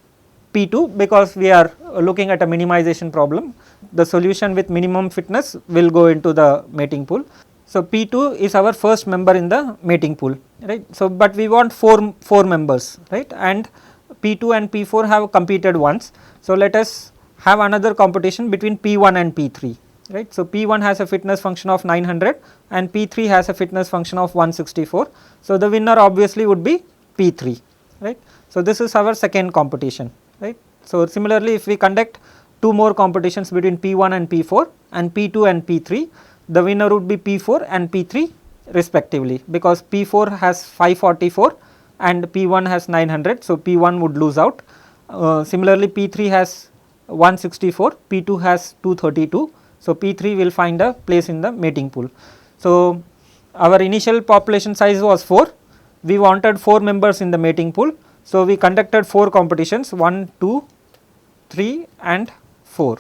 P2, because we are looking at a minimization problem. The solution with minimum fitness will go into the mating pool. So P2 is our first member in the mating pool, right. So but we want 4 members, right, and P2 and P4 have competed once. So let us have another competition between P1 and P3, right. So P1 has a fitness function of 900 and P3 has a fitness function of 164. So the winner obviously would be P3, right. So this is our second competition, right. So similarly if we conduct 2 more competitions between P1 and P4 and P2 and P3, the winner would be P4 and P3 respectively, because P4 has 544 and P1 has 900. So P1 would lose out. Similarly P3 has 164, P2 has 232. So P3 will find a place in the mating pool. So our initial population size was 4, we wanted 4 members in the mating pool. So we conducted 4 competitions, 1, 2, 3 and 4,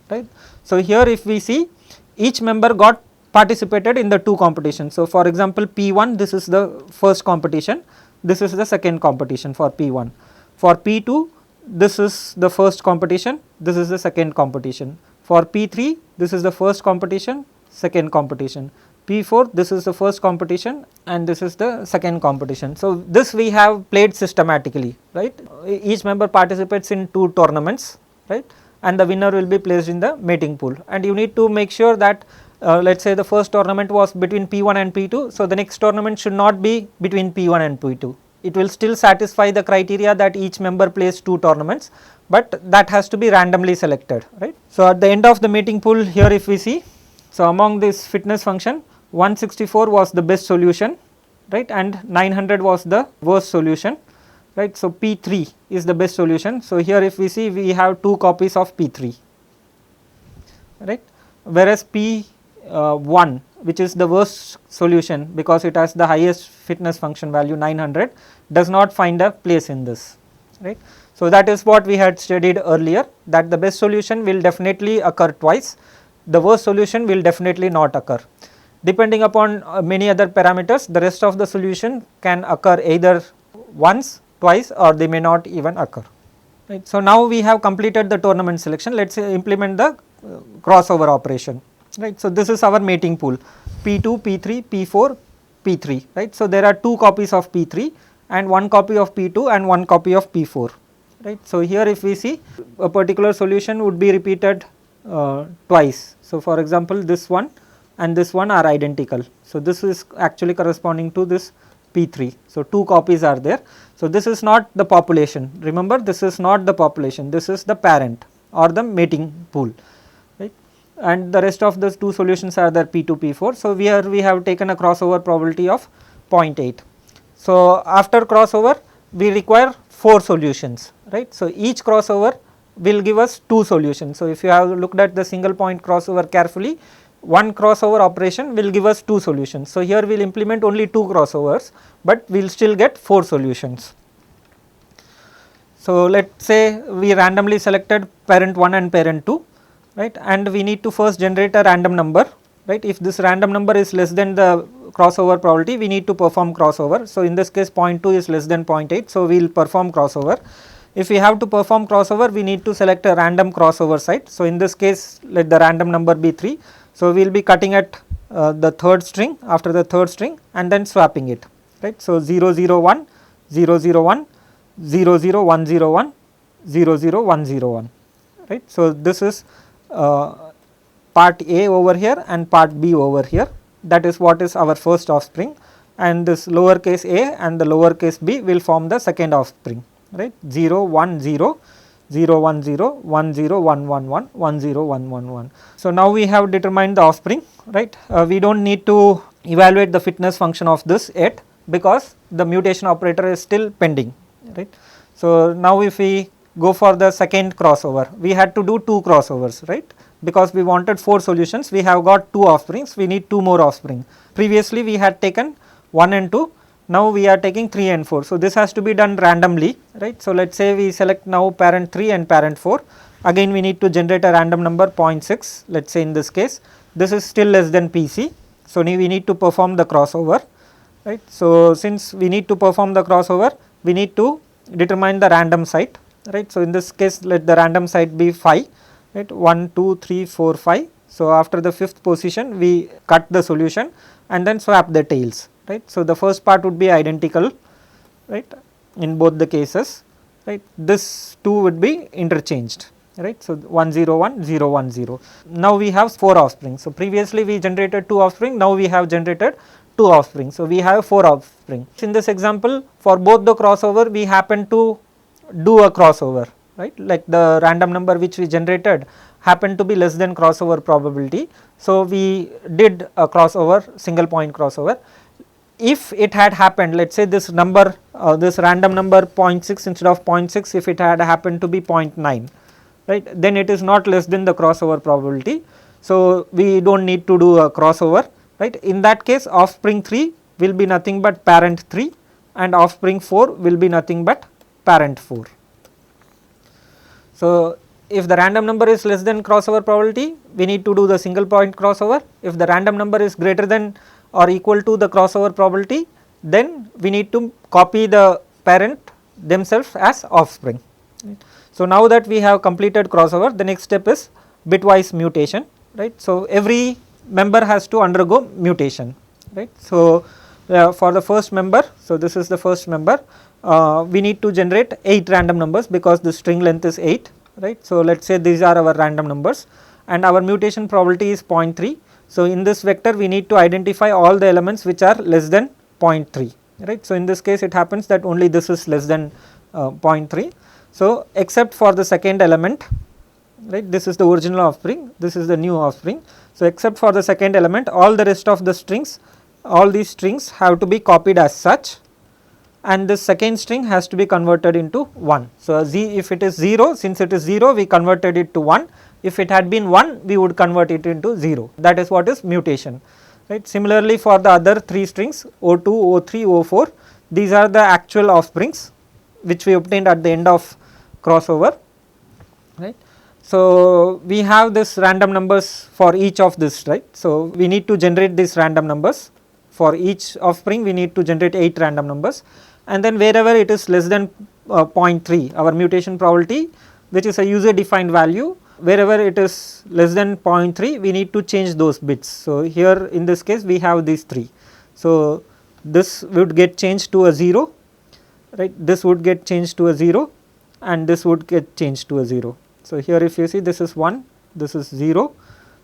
right. So here if we see, each member got participated in the 2 competitions. So for example P1, this is the first competition, this is the second competition for P1. For P2, this is the first competition, this is the second competition. For P3, this is the first competition, second competition. P4, this is the first competition and this is the second competition. So this we have played systematically, right. Each member participates in 2 tournaments, right, and the winner will be placed in the mating pool. And you need to make sure that let us say the first tournament was between P1 and P2, so the next tournament should not be between P1 and P2. It will still satisfy the criteria that each member plays 2 tournaments, but that has to be randomly selected, right. So at the end of the mating pool here if we see, so among this fitness function 164 was the best solution, right, and 900 was the worst solution, right. So P3 is the best solution. So here if we see, we have 2 copies of P3, right, whereas P1, which is the worst solution because it has the highest fitness function value 900, does not find a place in this, right. So that is what we had studied earlier, that the best solution will definitely occur twice, the worst solution will definitely not occur. Depending upon many other parameters, the rest of the solution can occur either once, twice, or they may not even occur, right. So now we have completed the tournament selection, let us implement the crossover operation, right. So this is our mating pool P2, P3, P4, P3, right. So there are 2 copies of P3 and 1 copy of P2 and 1 copy of P4, right. So here if we see, a particular solution would be repeated twice. So for example this one and this one are identical. So this is actually corresponding to this P3. So 2 copies are there. So this is not the population, remember this is not the population, this is the parent or the mating pool, right, and the rest of the 2 solutions are there P2, P4. So here we have taken a crossover probability of 0.8. So after crossover we require 4 solutions, right. So each crossover will give us 2 solutions. So if you have looked at the single point crossover carefully, one crossover operation will give us 2 solutions. So, here we will implement only 2 crossovers, but we will still get 4 solutions. So, let us say we randomly selected parent 1 and parent 2, right, and we need to first generate a random number, right. If this random number is less than the crossover probability, we need to perform crossover. So, in this case 0.2 is less than 0.8, so we will perform crossover. If we have to perform crossover, we need to select a random crossover site. So, in this case let the random number be 3. So, we will be cutting at the third string, after the third string, and then swapping it, right. So, 0 0 1 0 0 1 0 0 1 0 1 0 0 1 0 1, right. So, this is part A over here and part B over here, that is what is our first offspring, and this lowercase a and the lowercase b will form the second offspring, right. 0 1 0 0 1 0 1 0 1 1 1 1 0 1 1 1. So, now we have determined the offspring, right. We do not need to evaluate the fitness function of this yet, because the mutation operator is still pending, right. So, now if we go for the second crossover, we had to do 2 crossovers, right, because we wanted 4 solutions, we have got 2 offsprings, we need 2 more offspring. Previously we had taken 1 and 2, now we are taking 3 and 4. So, this has to be done randomly, right. So, let us say we select now parent 3 and parent 4, again we need to generate a random number 0.6, let us say in this case this is still less than PC. So, we need to perform the crossover, right. So, since we need to perform the crossover, we need to determine the random site, right. So, in this case let the random site be 5, right, 1 2 3 4 5. So, after the 5th position we cut the solution and then swap the tails, right. So, the first part would be identical, right, in both the cases, right, this 2 would be interchanged, right. So, 1 0 1 0 1 0. Now, we have 4 offspring. So, previously we generated 2 offspring, now we have generated 2 offspring. So, we have 4 offspring. In this example for both the crossover we happen to do a crossover, right, like the random number which we generated happened to be less than crossover probability. So, we did a crossover, single point crossover. If it had happened, let us say this number, this random number 0.6 instead of 0.6, if it had happened to be 0.9, right, then it is not less than the crossover probability. So, we do not need to do a crossover, right. In that case offspring 3 will be nothing but parent 3 and offspring 4 will be nothing but parent 4. So, if the random number is less than crossover probability, we need to do the single point crossover. If the random number is greater than or equal to the crossover probability, then we need to copy the parent themselves as offspring, right. So, now that we have completed crossover, the next step is bitwise mutation, right. So, every member has to undergo mutation, right. So, for the first member, so this is the first member, we need to generate 8 random numbers because the string length is 8, right. So, let us say these are our random numbers and our mutation probability is 0.3. So, in this vector we need to identify all the elements which are less than 0.3, right. So, in this case it happens that only this is less than 0.3. So, except for the second element, right, this is the original offspring, this is the new offspring. So, except for the second element, all the rest of the strings, all these strings have to be copied as such, and this second string has to be converted into 1. So, if it is 0, since it is 0 we converted it to 1, if it had been 1 we would convert it into 0, that is what is mutation, right. Similarly, for the other 3 strings O2, O3, O4, these are the actual offsprings which we obtained at the end of crossover, right. So, we have this random numbers for each of this, right. So, we need to generate these random numbers for each offspring, we need to generate 8 random numbers, and then wherever it is less than 0.3, our mutation probability, which is a user defined value, wherever it is less than 0.3 we need to change those bits. So, here in this case we have these 3. So, this would get changed to a 0, right, this would get changed to a 0 and this would get changed to a 0. So, here if you see this is 1, this is 0,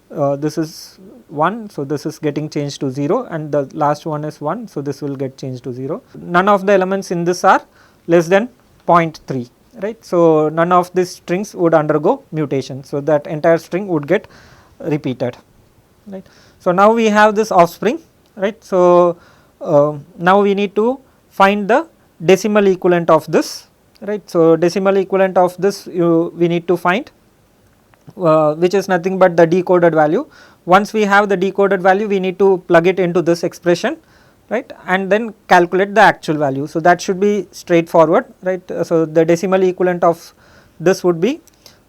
this is 1, so this is getting changed to 0 and the last one is 1, so this will get changed to 0. None of the elements in this are less than 0.3, right. So, none of these strings would undergo mutation, so that entire string would get repeated, right. So, now we have this offspring, right. So, now we need to find the decimal equivalent of this, right. So, decimal equivalent of this we need to find. which is nothing but the decoded value. Once we have the decoded value, we need to plug it into this expression, right, and then calculate the actual value. So, that should be straightforward, right. So, the decimal equivalent of this would be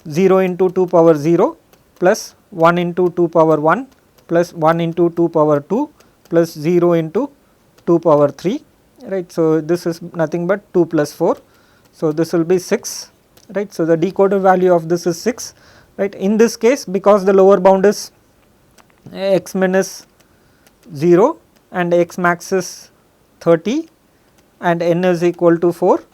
0 into 2 power 0 plus 1 into 2 power 1 plus 1 into 2 power 2 plus 0 into 2 power 3, right. So, this is nothing but 2 plus 4. So, this will be 6, right. So, the decoded value of this is 6, right. In this case, because the lower bound is x min is 0 and x max is 30 and n is equal to 4,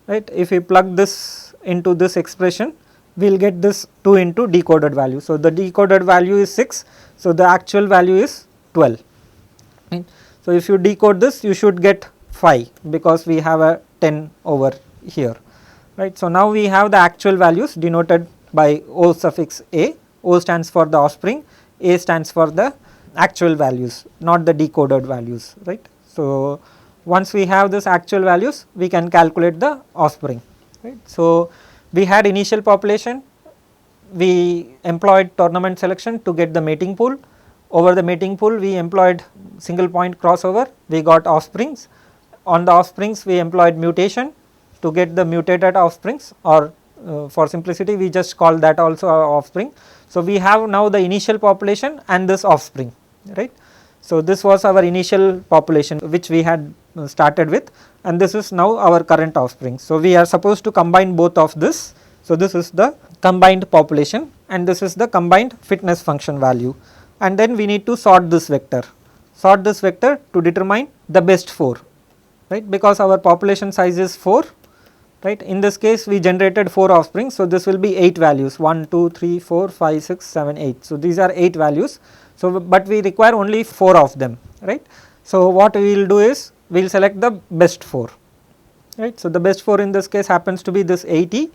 right. If we plug this into this expression, we will get this 2 into decoded value. So, the decoded value is 6. So, the actual value is 12. Right. So, if you decode this, you should get 5 because we have a 10 over here, right. So, now we have the actual values denoted by O suffix a. O stands for the offspring, A stands for the actual values, not the decoded values, right. So, once we have this actual values, we can calculate the offspring, right. So, we had initial population, we employed tournament selection to get the mating pool. Over the mating pool, we employed single point crossover, we got offsprings. On the offsprings, we employed mutation to get the mutated offsprings, or for simplicity we just call that also our offspring. So, we have now the initial population and this offspring, right. So, this was our initial population which we had started with, and this is now our current offspring. So, we are supposed to combine both of this. So, this is the combined population and this is the combined fitness function value, and then we need to sort this vector to determine the best 4, right, because our population size is 4, right. In this case, we generated 4 offspring. So, this will be 8 values 1, 2, 3, 4, 5, 6, 7, 8. So, these are 8 values. So, but we require only 4 of them, right. So, what we will do is we will select the best 4, right. So, the best 4 in this case happens to be this 80,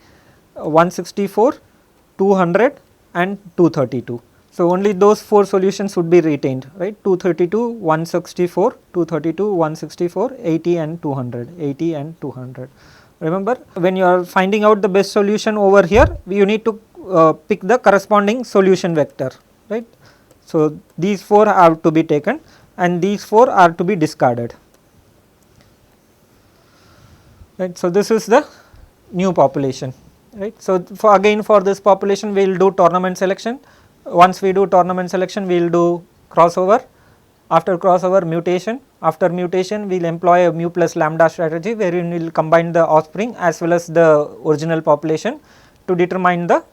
164, 200 and 232. So, only those 4 solutions would be retained, right, 232, 164, 232, 164, 80 and 200, 80 and 200. Remember, when you are finding out the best solution over here, you need to pick the corresponding solution vector, right. So, these 4 are to be taken and these 4 are to be discarded, right. So, this is the new population, right. So, for this population we will do tournament selection. Once we do tournament selection, we will do crossover. After crossover, mutation. After mutation, we will employ a mu plus lambda strategy, wherein we will combine the offspring as well as the original population to determine the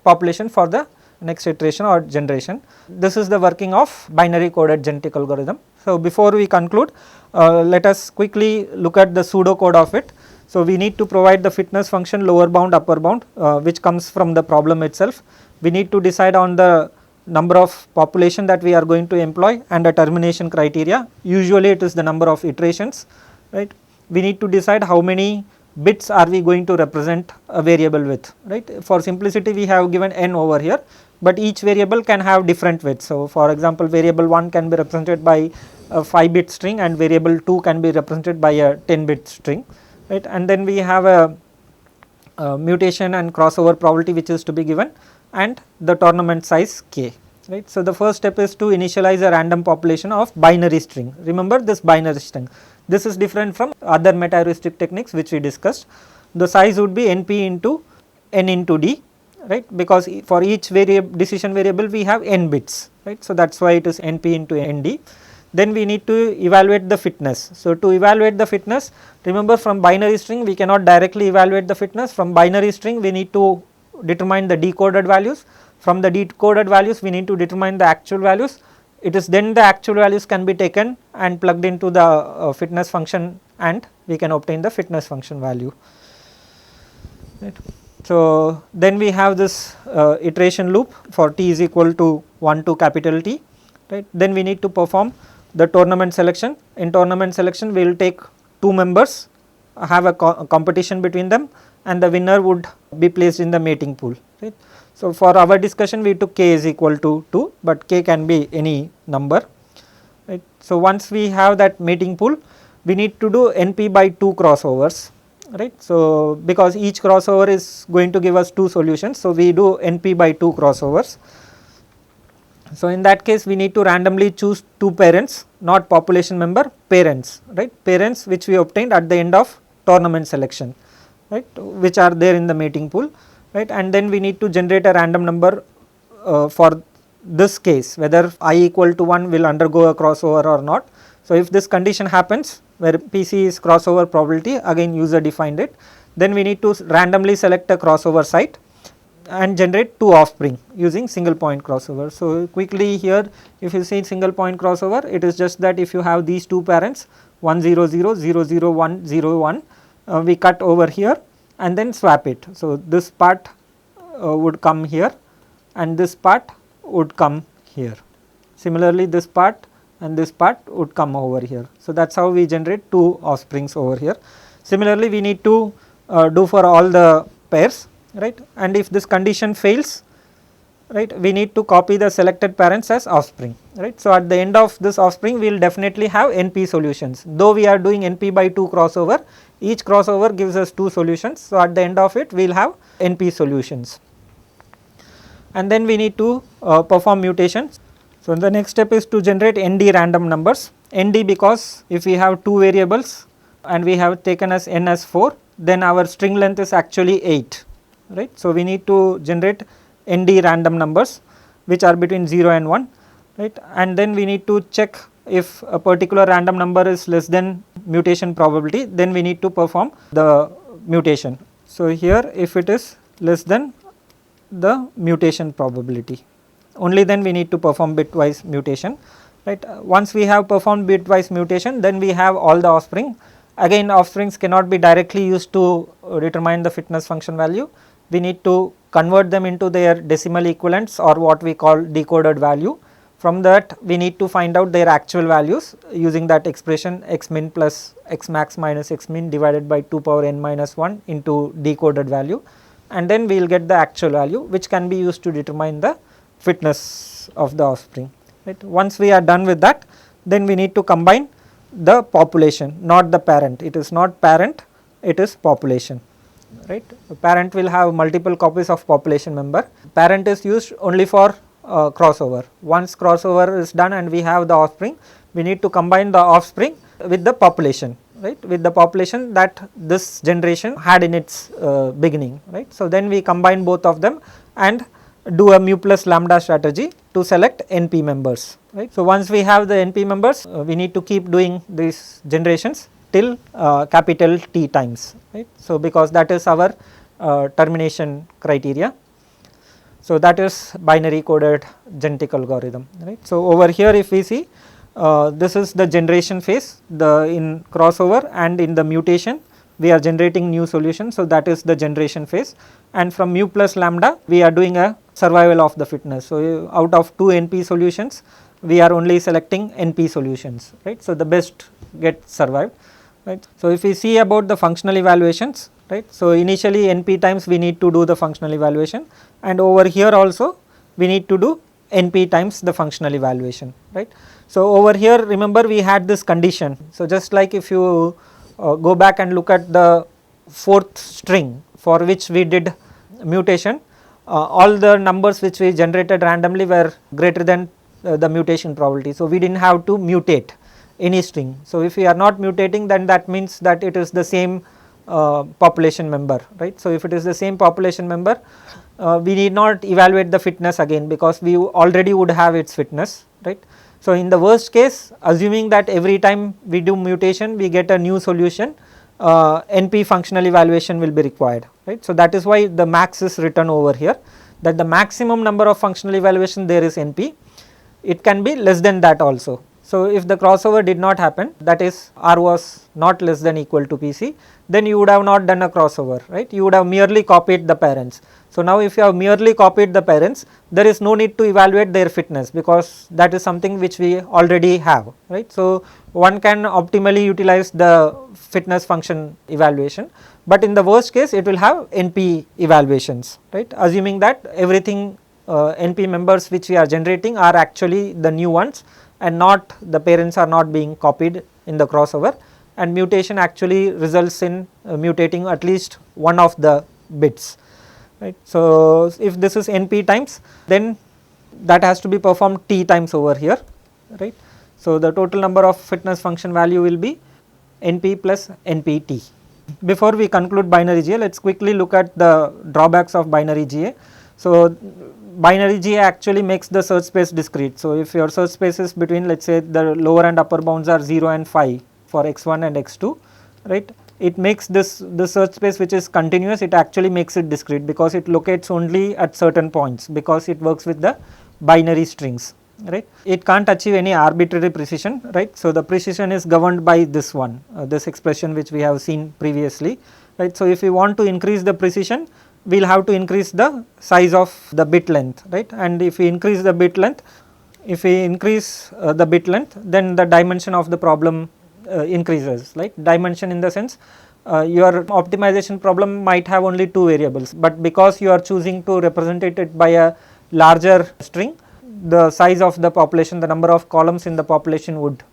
population for the next iteration or generation. This is the working of binary coded genetic algorithm. So, before we conclude, let us quickly look at the pseudo code of it. So, we need to provide the fitness function lower bound, upper bound, which comes from the problem itself. We need to decide on the number of population that we are going to employ and a termination criteria. Usually it is the number of iterations, right. We need to decide how many bits are we going to represent a variable with, right. For simplicity, we have given n over here, but each variable can have different widths. So, for example, variable 1 can be represented by a 5 bit string and variable 2 can be represented by a 10 bit string, right. And then we have a mutation and crossover probability which is to be given, and the tournament size k, right. So, the first step is to initialize a random population of binary string. Remember this binary string, this is different from other meta heuristic techniques which we discussed. The size would be np into n into d, right, because for each decision variable we have n bits, right. So, that is why it is np into nd. Then we need to evaluate the fitness. So, to evaluate the fitness, remember from binary string we cannot directly evaluate the fitness. From binary string we need to determine the decoded values. From the decoded values we need to determine the actual values. It is then the actual values can be taken and plugged into the fitness function and we can obtain the fitness function value, right. So, then we have this iteration loop for t is equal to 1 to capital T, right. Then we need to perform the tournament selection. In tournament selection we will take 2 members, have a competition between them, and the winner would be placed in the mating pool, right. So, for our discussion we took k is equal to 2, but k can be any number, right. So, once we have that mating pool, we need to do np by 2 crossovers, right. So, because each crossover is going to give us 2 solutions, so we do NP by 2 crossovers. So, in that case we need to randomly choose 2 parents, not population member, parents, right, parents which we obtained at the end of tournament selection, right, which are there in the mating pool, right, and then we need to generate a random number for this case, whether I equal to 1 will undergo a crossover or not. So, if this condition happens where PC is crossover probability, again user defined it, then we need to randomly select a crossover site and generate 2 offspring using single point crossover. So, quickly here if you see single point crossover, it is just that if you have these 2 parents 1 0 0 0 0 1 0 1, we cut over here and then swap it. So, this part would come here and this part would come here. Similarly, this part and this part would come over here. So, that is how we generate 2 offsprings over here. Similarly, we need to do for all the pairs, right, and if this condition fails, right, we need to copy the selected parents as offspring, right. So, at the end of this offspring we will definitely have NP solutions, though we are doing NP by 2 crossover, each crossover gives us 2 solutions. So, at the end of it we will have NP solutions, and then we need to perform mutations. So, the next step is to generate ND random numbers, ND because if we have 2 variables and we have taken as n as 4, then our string length is actually 8, right. So, we need to generate ND random numbers which are between 0 and 1, right, and then we need to check if a particular random number is less than mutation probability, then we need to perform the mutation. So, here if it is less than the mutation probability, only then we need to perform bitwise mutation, right. Once we have performed bitwise mutation, then we have all the offspring. Again, offsprings cannot be directly used to determine the fitness function value. We need to convert them into their decimal equivalents or what we call decoded value. From that we need to find out their actual values using that expression x min plus x max minus x min divided by 2 power n minus 1 into decoded value, and then we will get the actual value which can be used to determine the fitness of the offspring, right. Once we are done with that, then we need to combine the population, not the parent. It is not parent, it is population, right. Parent will have multiple copies of population member. Parent is used only for crossover. Once crossover is done and we have the offspring, we need to combine the offspring with the population, right, with the population that this generation had in its beginning, right. So, then we combine both of them and do a mu plus lambda strategy to select NP members, right. So, once we have the NP members, we need to keep doing these generations till capital T times, right. So, because that is our termination criteria. So, that is binary coded genetic algorithm, right. So, over here if we see this is the generation phase, the in crossover and in the mutation we are generating new solutions. So, that is the generation phase, and from mu plus lambda we are doing a survival of the fitness. So, out of 2 NP solutions we are only selecting NP solutions, right. So, the best get survived, right. So, if we see about the functional evaluations, right. So, initially NP times we need to do the functional evaluation, and over here also we need to do NP times the functional evaluation, right. So, over here remember we had this condition. So, just like if you go back and look at the 4th string for which we did mutation, all the numbers which we generated randomly were greater than the mutation probability. So, we did not have to mutate any string. So, if we are not mutating, then that means that it is the same population member, right. So, if it is the same population member, we need not evaluate the fitness again because we already would have its fitness, right. So, in the worst case, assuming that every time we do mutation we get a new solution, NP functional evaluation will be required, right. So, that is why the max is written over here, that the maximum number of functional evaluation there is NP. It can be less than that also. So, if the crossover did not happen, that is R was not less than equal to PC, then you would have not done a crossover, right, you would have merely copied the parents. So, now if you have merely copied the parents, there is no need to evaluate their fitness because that is something which we already have, right. So, one can optimally utilize the fitness function evaluation, but in the worst case it will have NP evaluations, right, assuming that everything NP members which we are generating are actually the new ones and not the parents are not being copied in the crossover, and mutation actually results in mutating at least one of the bits, right. So, if this is NP times, then that has to be performed T times over here, right. So, the total number of fitness function value will be NP plus NPT. Before we conclude binary GA, let us quickly look at the drawbacks of binary GA. So, binary GA actually makes the search space discrete. So, if your search space is between, let us say the lower and upper bounds are 0 and 5 for x1 and x2, right, it makes the search space which is continuous, it actually makes it discrete because it locates only at certain points, because it works with the binary strings, right. It can't achieve any arbitrary precision, right. So, the precision is governed by this one, this expression which we have seen previously, right. So, if we want to increase the precision, we will have to increase the size of the bit length, right, and if we increase the bit length, then the dimension of the problem increases, like dimension in the sense your optimization problem might have only 2 variables, but because you are choosing to represent it by a larger string, the size of the population, the number of columns in the population would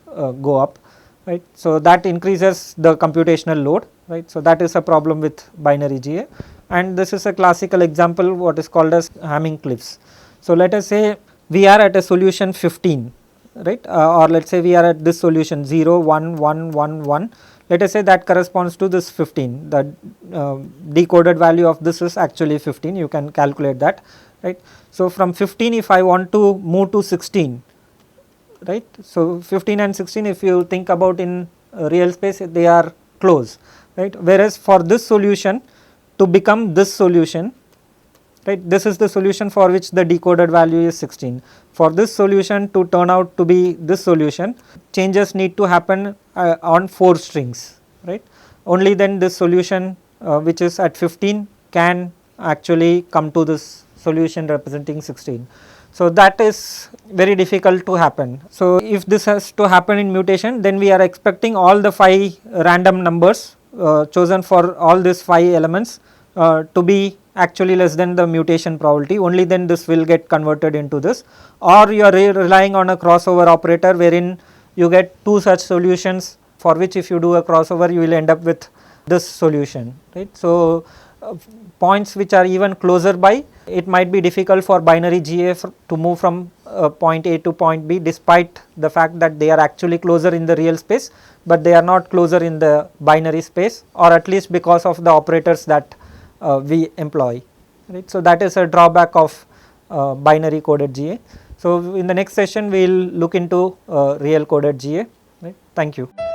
go up, right. So, that increases the computational load, right. So, that is a problem with binary GA, and this is a classical example what is called as Hamming cliffs. So, let us say we are at a solution 15, right, or let us say we are at this solution 0 1 1 1 1, let us say that corresponds to this 15, the decoded value of this is actually 15, you can calculate that, right. So, from 15 if I want to move to 16, right. So, 15 and 16 if you think about in real space they are close, right, whereas for this solution to become this solution, right, this is the solution for which the decoded value is 16. For this solution to turn out to be this solution, changes need to happen on 4 strings, right. Only then this solution which is at 15 can actually come to this solution representing 16. So, that is very difficult to happen. So, if this has to happen in mutation, then we are expecting all the 5 random numbers chosen for all these 5 elements to be actually less than the mutation probability, only then this will get converted into this, or you are relying on a crossover operator wherein you get 2 such solutions for which if you do a crossover you will end up with this solution, right. So, points which are even closer by, it might be difficult for binary GA to move from point A to point B despite the fact that they are actually closer in the real space, but they are not closer in the binary space, or at least because of the operators that we employ, right. So, that is a drawback of binary coded GA. So, in the next session we will look into real coded GA, right. Thank you.